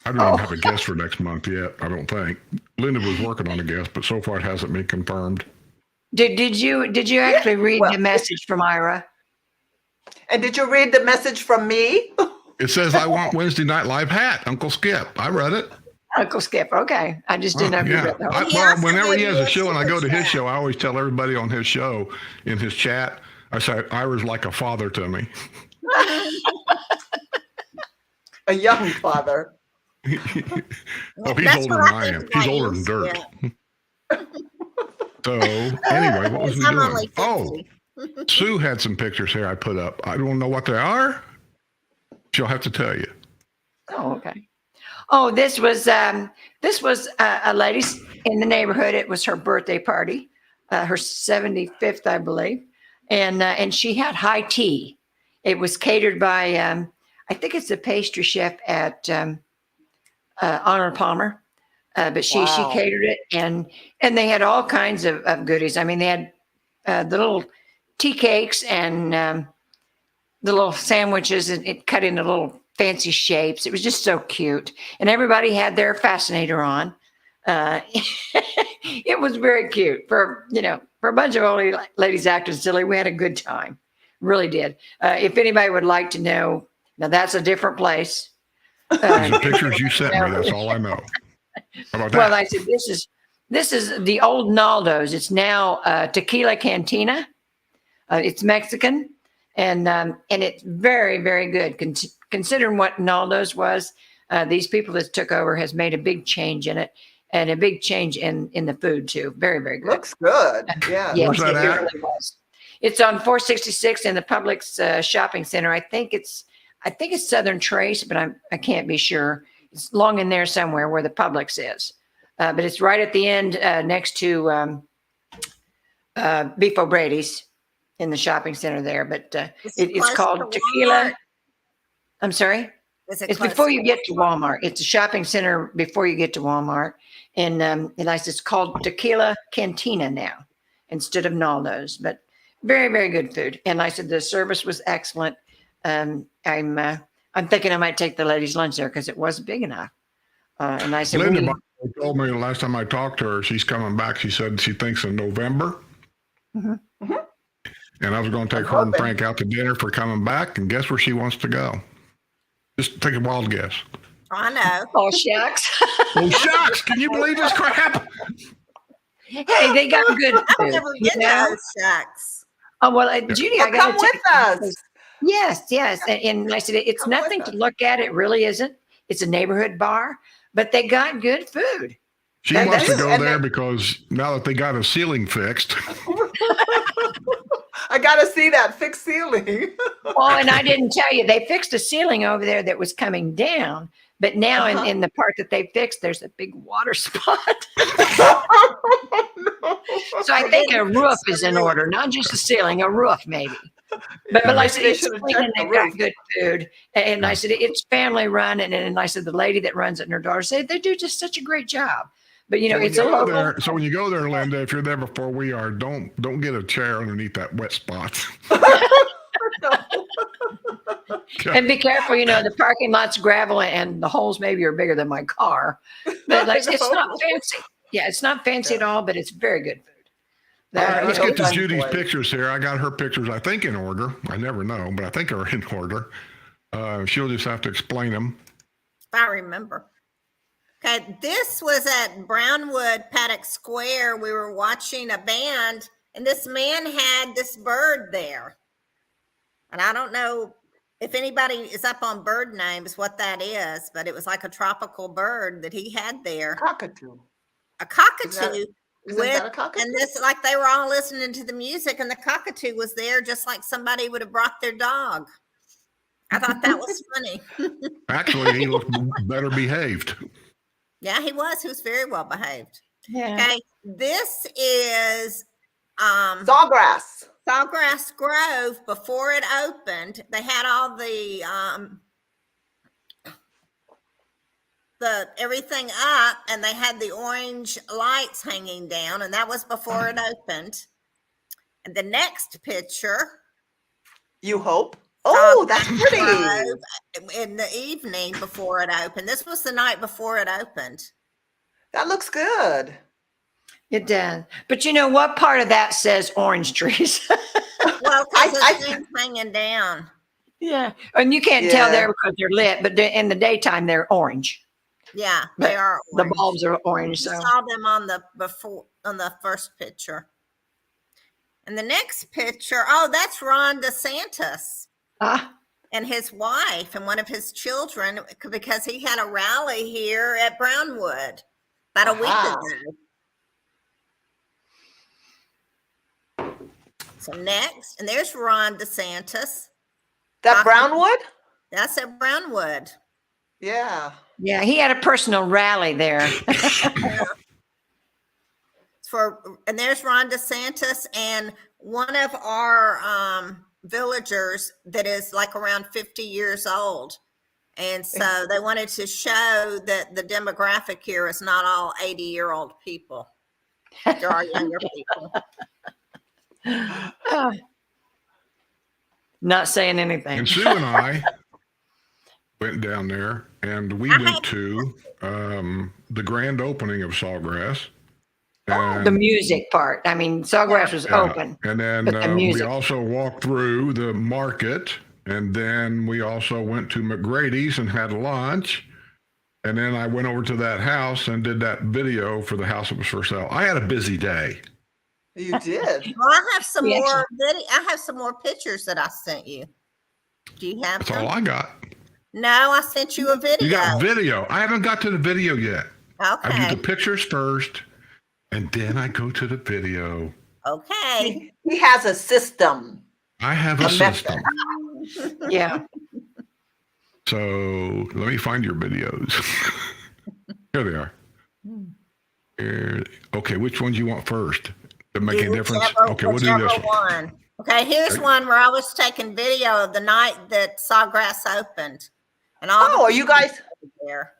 I don't even have a guest for next month yet. I don't think. Linda was working on a guest, but so far it hasn't been confirmed. Did you actually read well, the message from Ira? And did you read the message from me? It says, "I want Wednesday Night Live hat, Uncle Skip." I read it. Uncle Skip. Okay. I just didn't know if you read the whole Well, Yeah, I whenever he said has a maybe show and I go to his chat. show, I always tell everybody on his show, in his chat, I say, Ira's like a father to me. A young father. Oh, he's That's older what than I I think am. about He's older you, than dirt. yeah. So, anyway, what was we I'm doing? only 50. Oh, Sue had some pictures here I put up. I don't know what they are. She'll have to tell you. Oh, okay. Oh, this was a lady in the neighborhood. It was her birthday party, her 75th, I believe, and she had high tea. It was catered by I think it's a pastry chef at Arnold Palmer, but she Wow. catered it, and they had all kinds of goodies. I mean, they had the little tea cakes and the little sandwiches, and it cut into little fancy shapes. It was just so cute, and everybody had their fascinator on. It was very cute for a bunch of old ladies acting silly. We had a good time, really did. If anybody would like to know, now that's a different place. These are pictures you sent me. That's all I know. How about that? Well, I said this is the old Naldo's. It's now Tequila Cantina. It's Mexican, and it's very, very good. Considering what Naldo's was, these people that took over has made a big change in it, and a big change in the food too. Very, very good. Looks good. Yeah. Yes, Where's that it at? really was. It's on 466 in the Publix shopping center. I think it's Southern Trace, but I can't be sure. It's long in there somewhere where the Publix is, but it's right at the end next to Beef O'Brady's in the shopping center there. But it's close called to Tequila. Walmart? I'm sorry. Is it It's close before to you get to Walmart. It's a shopping center before you get to Walmart, and it's called Tequila Cantina now instead of Naldo's. But very, very good food, and like I said, the service was excellent. I'm thinking I might take the ladies' lunch there because it was big enough. And I said, Linda by the way, told me the last time I talked to her, she's coming back. She said she thinks in November. Mhm. And I was going to take her and Frank out to dinner for coming back. And guess where she wants to go? Just take a wild guess. I know. "Oh shucks." Oh, shucks. Can you believe this crap? Hey, they got good I food. never you get know? those shucks. Oh well, Judy, Well, I got come with us. Yes, and I said it's Come with nothing to us. look at. It really isn't. It's a neighborhood bar, but they got good food. She That- wants to that's- go and there that- because now that they got a ceiling fixed. I got to see that fixed ceiling. Oh, and I didn't tell you they fixed a ceiling over there that was coming down, but now Uh-huh. in the part that they fixed, there's a big water spot. No. So I think a roof is in order, not just a ceiling, a roof maybe. But like I said, They it's should have clean and checked the they've got roof. good food. And I said it's family run, and I said the lady that runs it and her daughter said they do just such a great job. But you know, So when it's a you go local. there, so when you go there, Linda, if you're there before we are, don't get a chair underneath that wet spot. And be careful, you know, the parking lot's gravel and the holes maybe are bigger than my car. But like, it's not fancy. Yeah, it's not fancy at all, but it's very good food. All right, let's get to Those Judy's boys. pictures here. I got her pictures, I think, in order. I never know, but I think they're in order. She'll just have to explain them. If I remember. Okay, this was at Brownwood Paddock Square. We were watching a band, and this man had this bird there. And I don't know if anybody is up on bird names, what that is, but it was like a tropical bird that he had there. Cockatoo. A cockatoo. Isn't that a cockatoo? And this, like they were all listening to the music, and the cockatoo was there just like somebody would have brought their dog. I thought that was funny. Actually, he looked better behaved. Yeah, he was. He was very well behaved. Yeah. Okay, this is Sawgrass. Sawgrass Grove. Before it opened, they had all the everything up, and they had the orange lights hanging down, and that was before it opened. And the next picture, You hope. Oh, that's pretty. Grove in the evening before it opened. This was the night before it opened. That looks good. It does. But you know what part of that says orange trees? Well, I- because the thing's hanging down. Yeah. And you can't tell Yeah. there because they're lit, but in the daytime they're orange. Yeah, But they are. The orange. bulbs are orange. You So saw them on the first picture. And the next picture, oh, that's Ron DeSantis and his wife and one of his children, because he had a rally here at Brownwood about a week Wow. ago. So next, and there's Ron DeSantis. That Brownwood? That's at Brownwood. Yeah. yeah, he had a personal rally there. And there's Ron DeSantis and one of our villagers that is like around 50 years old. And so they wanted to show that the demographic here is not all 80-year-old people. There are younger people. Not saying anything. And Sue and I went down there, and we went to the grand opening of Sawgrass. The music part. I mean, Sawgrass was Yeah. open. And then But the we music. also walked through the market, and then we also went to McGrady's and had lunch. And then I went over to that house and did that video for the house that was for sale. I had a busy day. You did. Well, I have some We more video. I have some more pictures that I sent you. Do you have That's them? all I got. No, I sent you a video. You got video. I haven't got to the video yet. I do Okay. the pictures first, and then I go to the video. Okay. He has a system. I have a A method. system. Yeah. So let me find your videos. Here they are. Here. Okay, which ones you want first to make a difference? Okay, we'll do this whichever one. one. Okay, here's one where I was taking video of the night that Sawgrass opened. And all Oh, are you guys? there.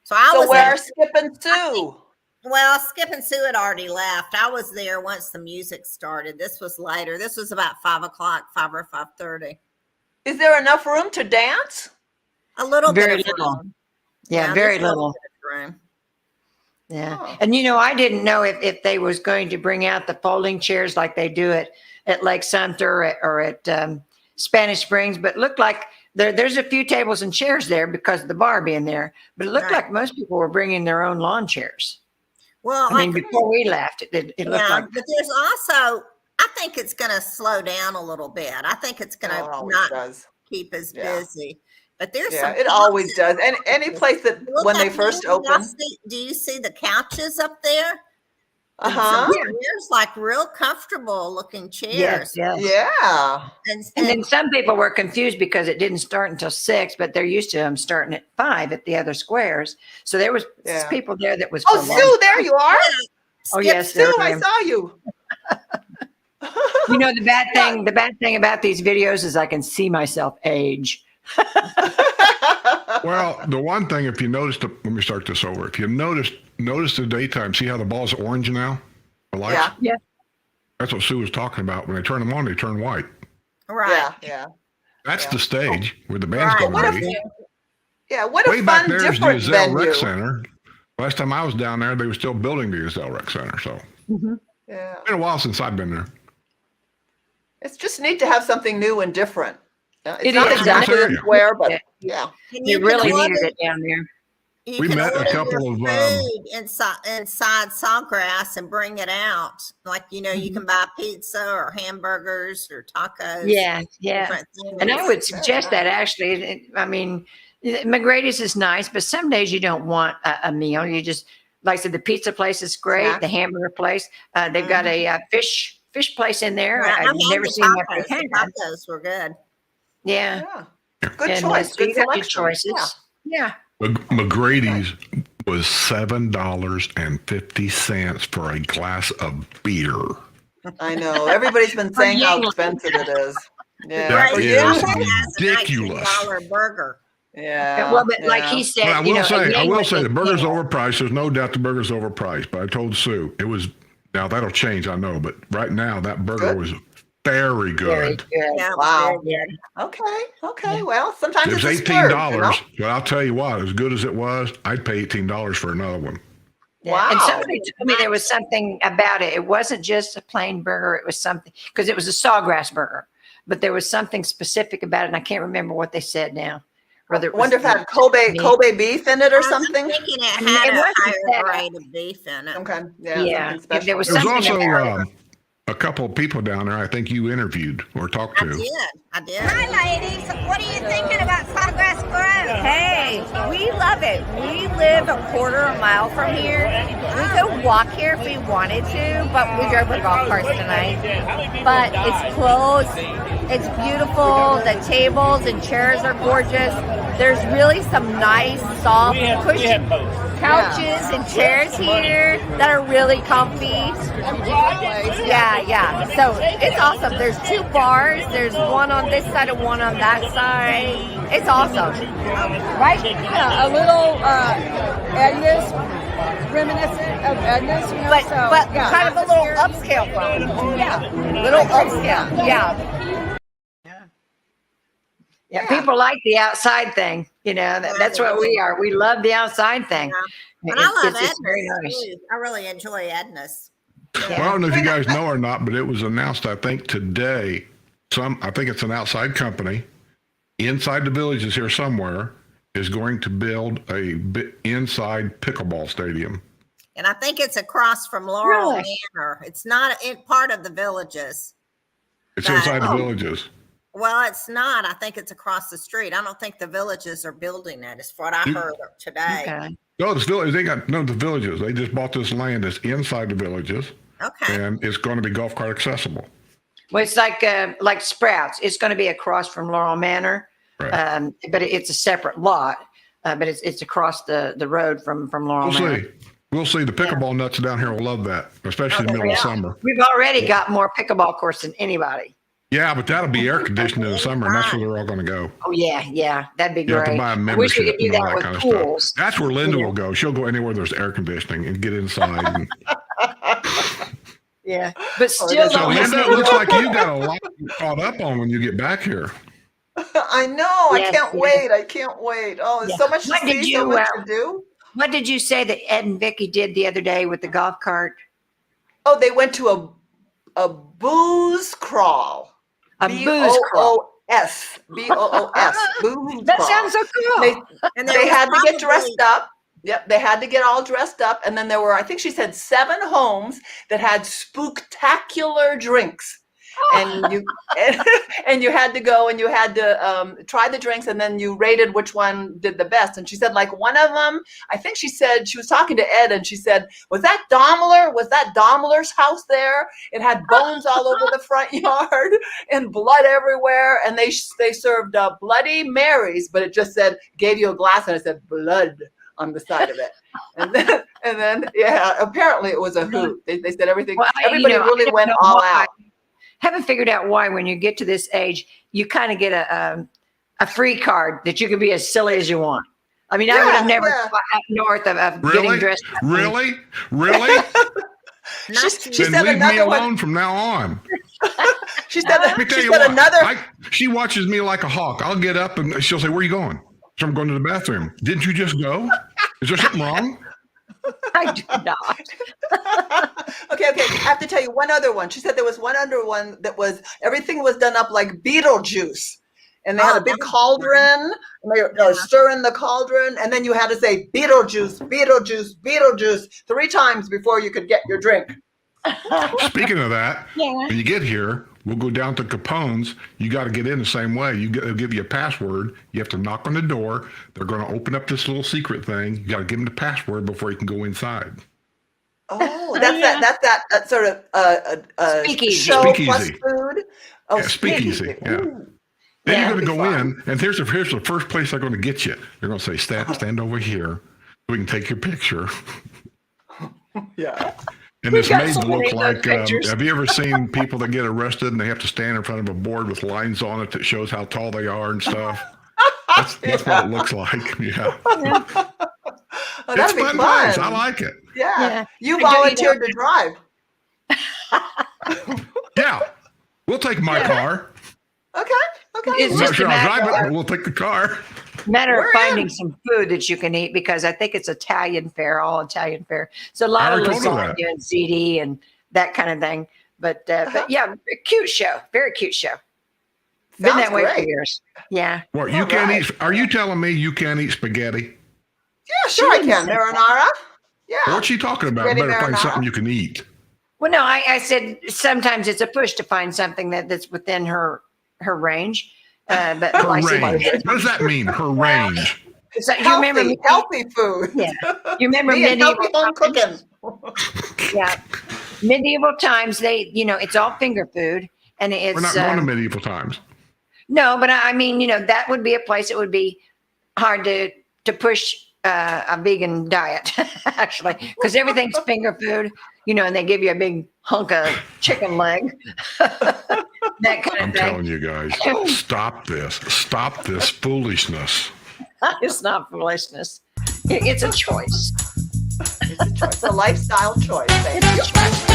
So I So was where's Skip and Sue? well, Skip and Sue had already left. I was there once the music started. This was later. This was about 5 o'clock, 5 or 5:30. Is there enough room to dance? A little Very bit of little. room. Yeah, very there's a little. bit of room. Yeah. Oh. And I didn't know if they was going to bring out the folding chairs like they do at Lake Sumter or at Spanish Springs, but it looked like there's a few tables and chairs there because of the bar being there. But it looked Right. like most people were bringing their own lawn chairs. Well, I mean, before we left, it looked like. but there's also, I think it's going to slow down a little bit. I think it's going No, it to always not does. keep as Yeah. busy. But there's Yeah, some it always does. And any place that Look when they up first here. open. Do you see the couches up there? Uh-huh. There's like real comfortable looking chairs. Yes. Yeah. And, And then some people were confused because it didn't start until 6, but they're used to them starting at 5 at the other squares. So there was Yeah. people there that was. Oh, for lunch. Sue, there you are. Oh, Skip, yes, there Sue, I I am. saw you. The bad thing about these videos is I can see myself age. Well, the one thing, if you noticed, let me start this over. If you notice the daytime, see how the ball's orange now? The lights? Yeah. Yeah. That's what Sue was talking about. When they turn them on, they turn white. right. Yeah. That's Yeah. the stage where the band's Right. going What to if, be. yeah, what a Way back fun, there is the different Gazelle Rec venue. Center. Last time I was down there, they were still building the Gazelle Rec Center. So it's Yeah. been a while since I've been there. It's just neat to have something new and different. It's It not is. exactly I a tell square, but Yeah. yeah. And You can really order- needed it down there. You We can met a order couple your of, food inside Sawgrass and bring it out. Like, you can buy pizza or hamburgers or tacos. Yeah. different things. And I would Very suggest that actually. I mean, McGrady's is nice, but some days you don't want a meal. You just, like I said, the pizza place is great. Snack. The hamburger place. They've got a fish place in there. Yeah, I've had never the seen what tacos. they The had. tacos were good. Yeah. Yeah. Good And, choice. so Good you got your selection. choices. Yeah. McGrady's was $7.50 for a glass of beer. I know. Everybody's been saying how Yingling. expensive it is. Yeah. That For is you? ridiculous. $19 burger. Yeah. Well, but like yeah. he said, But I will say, Yingling the burger's is- overpriced. There's no doubt the burger's overpriced. But I told Sue it was. Now that'll change, I know. But right now, that burger Good. was very Very good. good. Yeah, it was Wow. very good. Okay. Well, sometimes It was it's a $18, splurge, but I'll tell you what, as good as it was, I'd pay $18 for another one. Yeah. And Wow. somebody told me there was something about it. It wasn't just a plain burger. It was something, because it was a sawgrass burger, but there was something specific about it. And I can't remember what they said now. Whether it I wonder if it was had Kobe beef in it or I'm something. thinking it It had a wasn't higher that- grade of beef in it. Okay. Yeah. Yeah. Something special. There was There was something also about a couple of people down there I think you interviewed or talked I to. did. Hi, ladies. What are you thinking about Sawgrass Grove? Hey, we love it. We live a quarter a mile from here. We could walk here if we wanted to, but we drove with golf carts tonight. But it's close. It's beautiful. The tables and chairs are gorgeous. There's really some nice, soft, cushy couches and chairs here that are really comfy. Yeah. So it's awesome. There's 2 bars. There's one on this side and one on that side. It's awesome. Right? Yeah, a little Edna's, reminiscent of Edna's, But kind of a little upscale phone. Yeah. Little upscale. Yeah. Yeah, people like the outside thing. That's what we are. We love the outside thing. And I love It's very Edna's nice. too. I really enjoy Edna's. Well, I don't know if you guys know or not, but it was announced, I think, today. I think it's an outside company inside the Villages here somewhere is going to build a inside pickleball stadium. And I think it's across from Laurel Really? Manor. It's not in part of the Villages. It's But- inside the Villages. Well, it's not. I think it's across the street. I don't think the Villages are building it. Is what I heard today. Okay. No, the Villages. They got the Villages. They just bought this land that's inside the Villages, Okay. and it's going to be golf cart accessible. Well, it's like Sprouts. It's going to be across from Laurel Manor, Right. but it's a separate lot. But it's across the road from Laurel We'll Manor. see. We'll see. The pickleball nuts down here will love that, especially in the middle of summer. We've already got more pickleball courts than anybody. Yeah, but that'll be air conditioned in the summer, and that's where they're all going to go. Oh yeah, that'd be You have to great. buy a I wish we membership could do and all that that with kind of pools. stuff. That's where Linda Yeah. will go. She'll go anywhere there's air conditioning and get inside. And, Yeah, but still, so don't Linda, have it looks like you got a lot to get caught up on when you get back here. I know. Yes, I can't yes. wait. I can't wait. Oh, there's Yeah. so much to What did see, so you, much to do. What did you say that Ed and Vicky did the other day with the golf cart? Oh, they went to a booze crawl. A booze crawl. B-O-O-S. B-O-O-S. Booze That crawl. sounds so cool. They, they had to get dressed up. Yep, they had to get all dressed up. And then there were, I think she said, 7 homes that had spooktacular drinks. And you and you had to go and you had to try the drinks, and then you rated which one did the best. And she said, like, one of them, I think she said, she was talking to Ed, and she said, was that Daimler's house there? It had bones all over the front yard and blood everywhere. And they served Bloody Marys, but it just said, gave you a glass and it said blood on the side of it. And then yeah, apparently it was a hoot. They said everything. Well, Everybody I really don't went know all why. out. Haven't figured out why when you get to this age, you kind of get a free card that you can be as silly as you want. I mean, I would have never thought up north of getting Really? dressed up. Really? She Then said leave me another one. alone from now on. She said Let me tell she you said what. another. She watches me like a hawk. I'll get up and she'll say, "Where are you going?" So I'm going to the bathroom. Didn't you just go? Is there something wrong? I do not. Okay. I have to tell you one other one. She said there was one other one that was everything was done up like Beetlejuice, and they had a big cauldron, and they were stirring the cauldron, and then you had to say Beetlejuice, Beetlejuice, Beetlejuice 3 times before you could get your drink. Speaking of that, when you get here, we'll go down to Capone's. You got to get in the same way. They'll give you a password. You have to knock on the door. They're going to open up this little secret thing. You got to give them the password before you can go inside. Oh, that's that sort of Speakeasy. show plus Speakeasy. food. Oh, Yeah, speakeasy. Yeah. Ooh. Then you're that'd going to be go fun. in, and here's the first place they're going to get you. They're going to say, stand over here. We can take your picture. Yeah. And We've this got may so many look of like, those pictures. have you ever seen people that get arrested and they have to stand in front of a board with lines on it that shows how tall they are and stuff? That's what it looks like. Yeah. Oh, It's that'd be fun fun. place. I like it. Yeah. Yeah. You I do, volunteered to drive. Yeah. We'll take my car. Okay. It's I'm just not sure a I'll matter drive it, of- but we'll take the car. Matter of We're finding in. some food that you can eat, because I think it's Italian fare, all Italian fare. So a lot I of already told her lasagna that. and ziti and that kind of thing. But yeah, cute show, very cute show. Been Sounds that way for great. years. Yeah. What, you All can't right. eat? Are you telling me you can't eat spaghetti? Yeah, sure I can. Marinara. Yeah. What's she talking about? Spaghetti Better find marinara? something you can eat. Well, no, I said sometimes it's a push to find something that's within her range. But Her like, range. What does that mean? Her range. it's like, you remember Healthy food. Yeah. You remember Me and medieval healthy home times? cooking. Yeah. Medieval times, it's all finger food, and it's We're not going to medieval times. no, but I mean, that would be a place. It would be hard to push a vegan diet, actually, because everything's finger food, and they give you a big hunk of chicken leg, that kind I'm of thing. telling you guys, stop this. Stop this foolishness. It's not foolishness. It's a choice. It's a choice. It's a lifestyle choice. Thank It's you. a choice.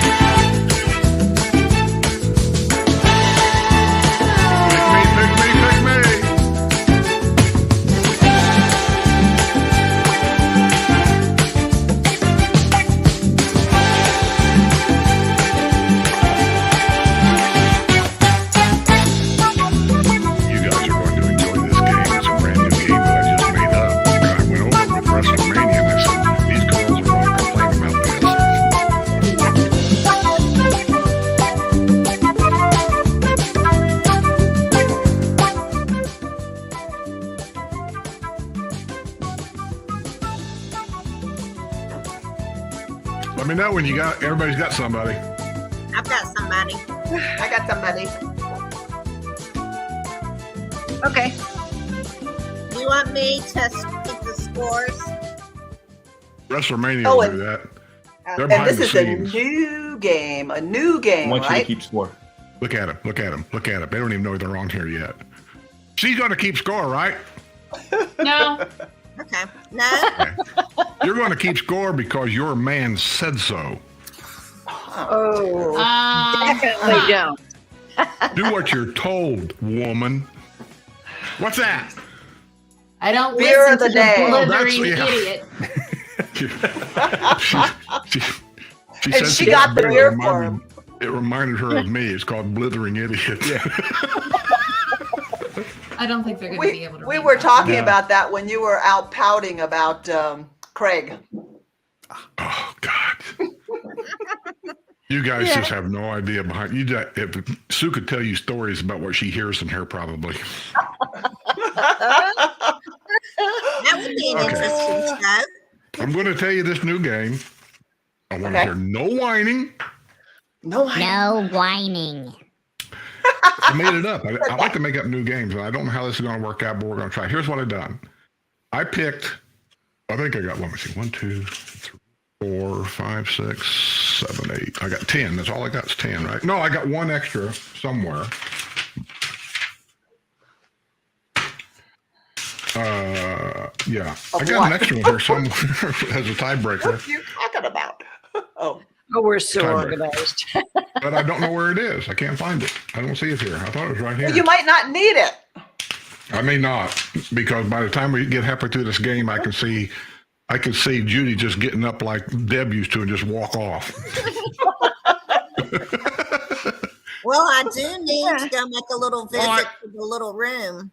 Pick me. You guys are going to enjoy this game. It's a brand new game that I just made up. I went over with WrestleMania me know when everybody's got somebody. I've got somebody. I got somebody. Okay. Do you want me to keep the scores? WrestleMania Oh, will and- do that. They're And behind this the is scenes. a new game, I want you to right? keep score. Look at them. Look at them. Look at them. They don't even know they're on here yet. She's going to keep score, right? No. Okay. No? You're going to keep score because your man said so. Oh, Um, definitely don't. Do what you're told, woman. What's that? I don't Beer listen of the to day. the Oh, that's- blithering yeah. idiot. She And said she got the beer it for reminded- It reminded her of me. It's called Blithering Idiot. I don't think they're going to be able to. We read were that. talking Yeah. about that when you were out pouting about Craig. Oh, God. You guys just have no idea behind you. If Sue could tell you stories about what she hears in here, probably. That would be an Okay. interesting show. I'm going to tell you this new game. I want to Okay. hear no whining. No, No whining. I made it up. I like to make up new games, and I don't know how this is going to work out, but we're going to try. Here's what I've done. I picked, I think I got, let me see, 1, 2, 3, 4, 5, 6, 7, 8. I got 10. That's all I got is 10, right? No, I got one extra somewhere. Yeah. I got what? an extra one here somewhere as a tiebreaker, what are you talking about? Oh, Oh, we're so Tiebreaker. organized. but I don't know where it is. I can't find it. I don't see it here. I thought it was right here. you might not need it. I may not, because by the time we get halfway through this game, I can see Judy just getting up like Deb used to and just walk off. Well, I do need to go make a little visit I- to the little room.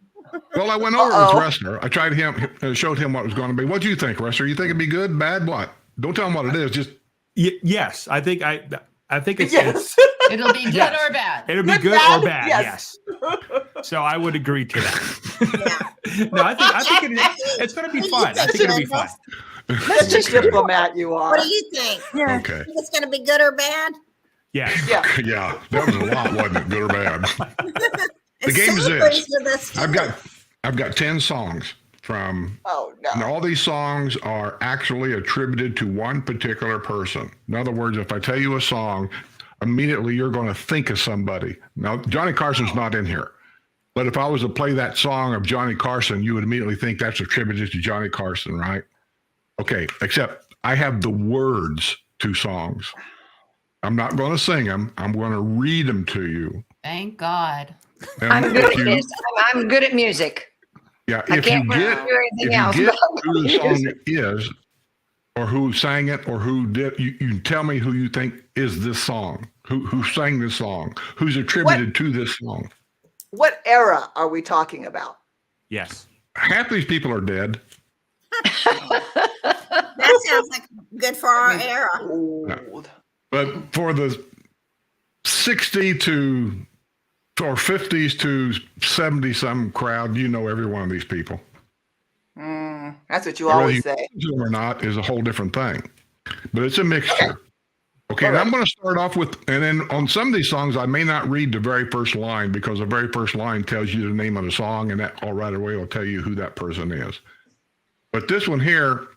Well, I went over Uh-oh. with Wrestler. I tried showed him what it was going to be. What do you think, Wrestler? You think it'd be good, bad, what? Don't tell him what it is. Just Yes, I think it's, Yes. It'll be good Yes. or bad. it'll be Good, good bad, or bad. yes. Yes. So I would agree to that. No, I think it's going to be fun. I think it'll be fun. Mr. Diplomat, you are. What do you think? Yeah. okay. Think it's going to be good or bad? Yes. Yeah. Yeah, that was a lot, wasn't it? Good or bad? The It's game is so this. easy to skip. I've got 10 songs from. Oh, And no. all these songs are actually attributed to one particular person. In other words, if I tell you a song, immediately you're going to think of somebody. Now, Johnny Carson's not in here. But if I was to play that song of Johnny Carson, you would immediately think that's attributed to Johnny Carson, right? Okay, except I have the words to songs. I'm not going to sing them. I'm going to read them to you. Thank God. And I'm if good at you- this. I'm good at music. Yeah, I if you can't get do anything else. who the song is, or who sang it, or who did, you tell me who you think is this song, who sang this song, who's attributed to this song. What era are we talking about? Yes. Half these people are dead. That sounds like good for our era. Old. But for the 60 to or 50s to 70 some crowd, you know every one of these people. That's what you Whether always you say. know them or not is a whole different thing. But it's a mixture. Okay, and I'm going to start off with, and then on some of these songs, I may not read the very first line because the very first line tells you the name of the song, and that all right away will tell you who that person is. But this one here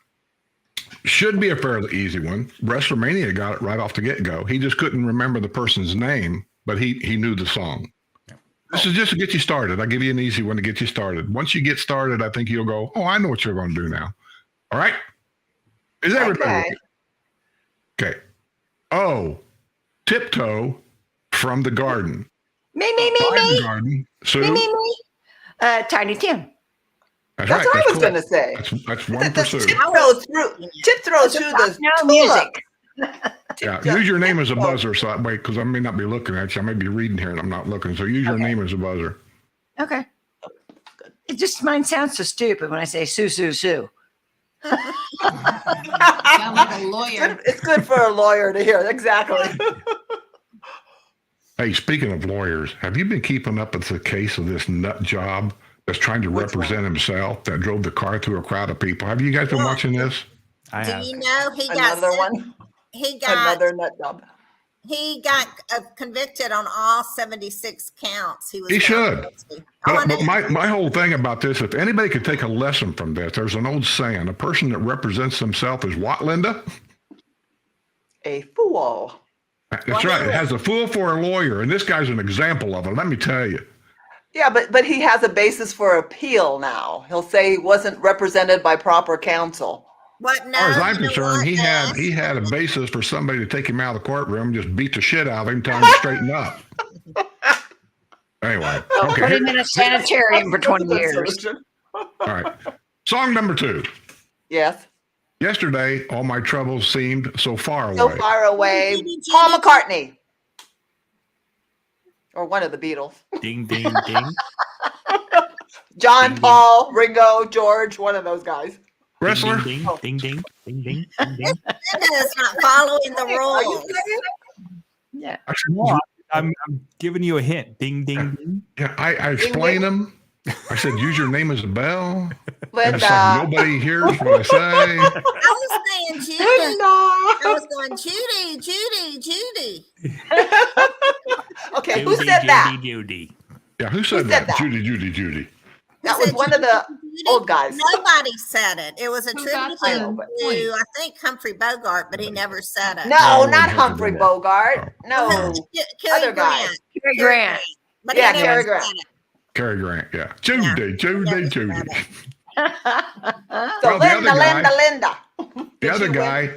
should be a fairly easy one. WrestleMania got it right off the get-go. He just couldn't remember the person's name, but he knew the song. This is just to get you started. I'll give you an easy one to get you started. Once you get started, I think you'll go, oh, I know what you're going to do now. All right? Is everybody Okay. with me? Okay. Oh, Tiptoe from the Garden. Me. By the Garden. Sue? Me. Tiny Tim. That's That's right. what I was cool. going to say. That's one That's for Sue. tiptoe through the No tulip. music. Yeah, use your name as a buzzer, so that way, because I may not be looking at you. I may be reading here and I'm not looking. So use your name as a buzzer. Okay. It just mine sounds so stupid when I say Sue. Sound like a lawyer. It's good for a lawyer to hear. Exactly. Hey, speaking of lawyers, have you been keeping up with the case of this nut job that's trying to Which represent himself that drove the car through a crowd of people? Have you guys been watching this? I Do have. you know he got Another sent, one. he got Another nut job. convicted on all 76 counts. He was He found should. guilty. Oh, I But know. my whole thing about this, if anybody could take a lesson from this, there's an old saying: a person that represents himself is what, Linda? A fool. That's right. It has a fool for a lawyer, and this guy's an example of it. Let me tell you. Yeah, but he has a basis for appeal now. He'll say he wasn't represented by proper counsel. What? No, As far as I'm you know concerned, what, he Des? had a basis for somebody to take him out of the courtroom, just beat the shit out of him, tell him to straighten up. Anyway, okay. Put him in a sanitarium for 20 years. All right. Song number 2. Yes. Yesterday, all my troubles seemed so far away. So far away. Paul McCartney. Or one of the Beatles. Ding, ding, ding. John, Ding, Paul, Ringo, George, one of those guys. Wrestler? Ding, ding, ding, ding, ding, ding, ding. Linda is not following the Are you rules. kidding? Yeah. No, I'm giving you a hint. Ding, ding, ding. Yeah, I explained them. I said, use your name as a bell. And it's Linda. like nobody hears what I say. I was saying Judy. I was going Judy. Okay, who Judy, said that? Judy, Judy. Yeah, who said said that? Judy. That was one of the old guys. Nobody said it. It was attributed I know, but- to, I think, Humphrey Bogart, but he never said it. No, No, not no, Humphrey no. Bogart. No. Cary Other guy. Grant. Cary Grant. But Yeah, he never Cary said Grant. it. Cary Grant, yeah. Judy. So Well, the other guy- Linda. The other you guy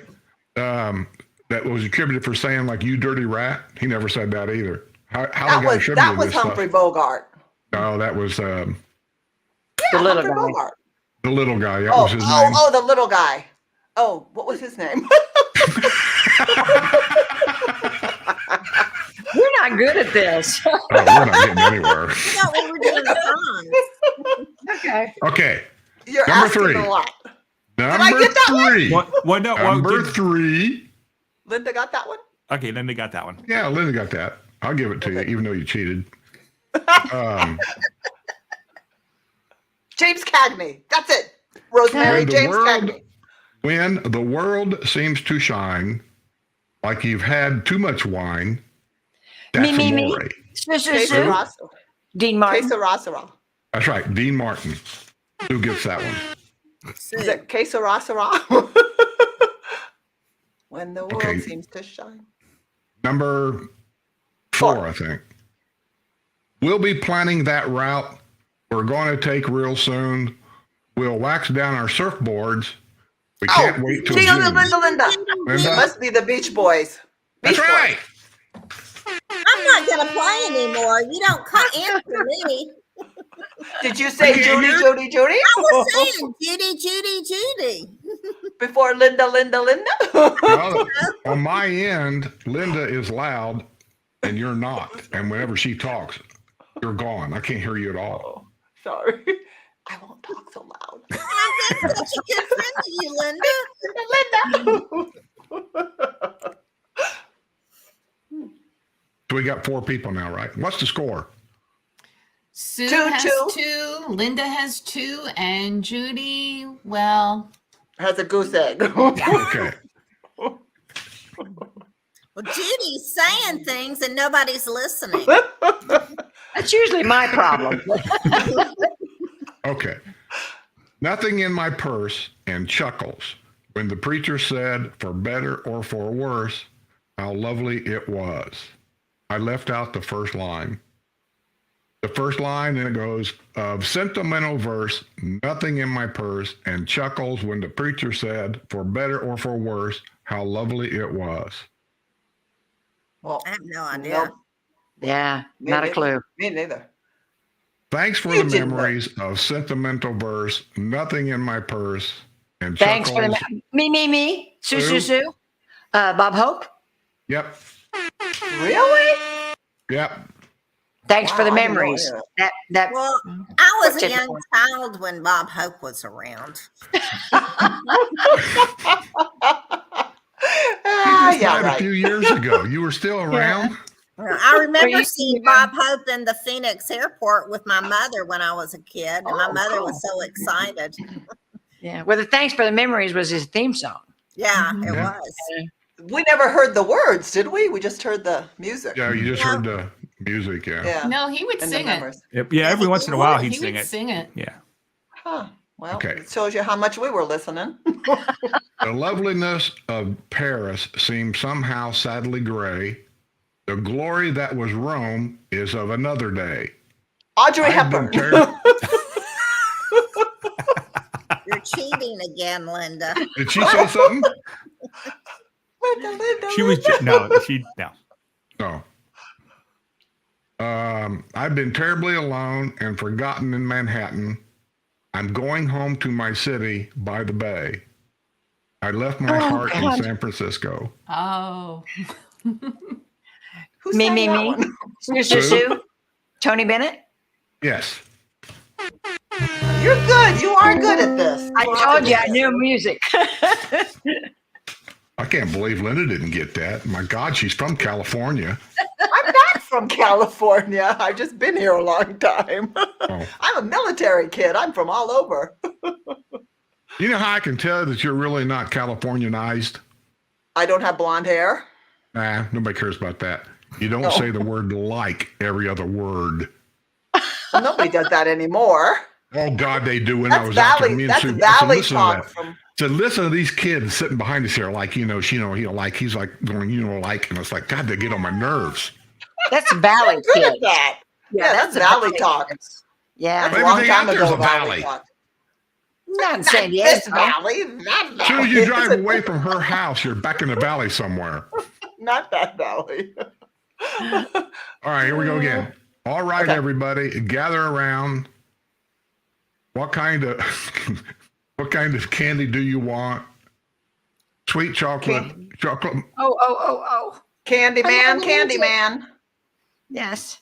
that was attributed for saying, like, you dirty rat, he never said that either. How That they got was attributed this Humphrey stuff? Bogart. No, that was Yeah, The little Humphrey guy. Bogart. the little guy. That was his name. Oh, the little guy. Oh, what was his name? We're not good at this. Oh, we're not getting anywhere. I thought we were doing the songs. Okay. Okay, You're Number asking 3. a lot. number get that one? 3. What? No. Number 3. Linda got that one? Okay, then they got that one. Yeah, Linda got that. I'll give it to you, even though you cheated. James Cagney. That's it. Rosemary, When the James world- Cagney. When the world seems to shine like you've had too much wine, that's Me. amore. Que Sue. sera, Dean que Martin. sera. That's right, Dean Martin. Who gets that one? Is it que sera? When the world Okay. seems to shine. Number 4, I think. We'll be planning that route we're going to take real soon. We'll wax down our surfboards. We can't wait till June. Linda. Linda? It must be the Beach Boys. That's Beach right. I'm not going to play anymore. You don't answer me. Boys. Did you say Okay, Judy, here- Judy, Judy? I was saying Judy. Before Linda? Well, on my end, Linda is loud and you're not. And whenever she talks, you're gone. I can't hear you at all. Sorry. I won't talk so loud. I'm such a good friend to you, Linda. So we got 4 people now, right? What's the score? Sue 2, has 2. 2, Linda has 2, and Judy, well, Has a goose egg. Okay. Well, Judy's saying things and nobody's listening. That's usually my problem. Okay. Nothing in my purse and chuckles when the preacher said, for better or for worse, how lovely it was. I left out the first line. The first line, then it goes, of sentimental verse, nothing in my purse, and chuckles when the preacher said, for better or for worse, how lovely it was. Well, I have no idea. nope, Yeah, me not a neither. clue. Me neither. Thanks for You the didn't know. memories of sentimental verse, nothing in my purse, and Thanks for chuckles. the me. Sue. Who? Bob Hope. Yep. Really? Yep. Thanks for Wow, the I didn't know memories. any of That Well, I was a Typical. young child when Bob Hope was around. Ah, He yeah, died a right. few years ago. You were still around? I remember you- seeing Bob Hope in the Phoenix airport with my mother when I was a kid, and my Oh, mother cool. was so excited. yeah. Well, the thanks for the memories was his theme song. Yeah, it Yeah. was. We never heard the words, did we? We just heard the music. Yeah, you just heard the music. Yeah. Yeah. No, he would And the sing it. memories. Yeah, every once in a while he'd He sing would it. sing it. Yeah. Huh. Well, Okay. it shows you how much we were listening. The loveliness of Paris seems somehow sadly gray. The glory that was Rome is of another day. Audrey I've been Hepburn. ter- You're cheating again, Linda. Did she say something? She was no. No. I've been terribly alone and forgotten in Manhattan. I'm going home to my city by the bay. I left my heart in San Francisco. Oh. Who Me, sang me, that me. one? Sue. Tony Bennett. Yes. You're good. You are good at this. I told you I knew music. I can't believe Linda didn't get that. My God, she's from California. I'm not from California. I've just been here a long time. Oh. I'm a military kid. I'm from all over. You know how I can tell that you're really not Californianized? I don't have blonde hair. Nah, nobody cares about that. You don't No. say the word like every other word. Nobody does that anymore. Oh God, they do. When I That's was out there, valley. me and That's Sue, valley listen to talk that. from. So listen to these kids sitting behind us here, like like he's like going, like, and it's like, God, they get on my nerves. That's Valley I'm good kid. at that. Yeah, that's a valley talk. Yeah. That's a long Everything time out there's ago. a valley. talk. Not in Not San this Diego. valley. Not As soon as you valley. drive away from her house, you're back in the valley somewhere. Not that valley. All right, here we go again. All right, Okay. everybody, gather around. What kind of candy do you want? Sweet chocolate, chocolate. Oh. Candyman. Yes.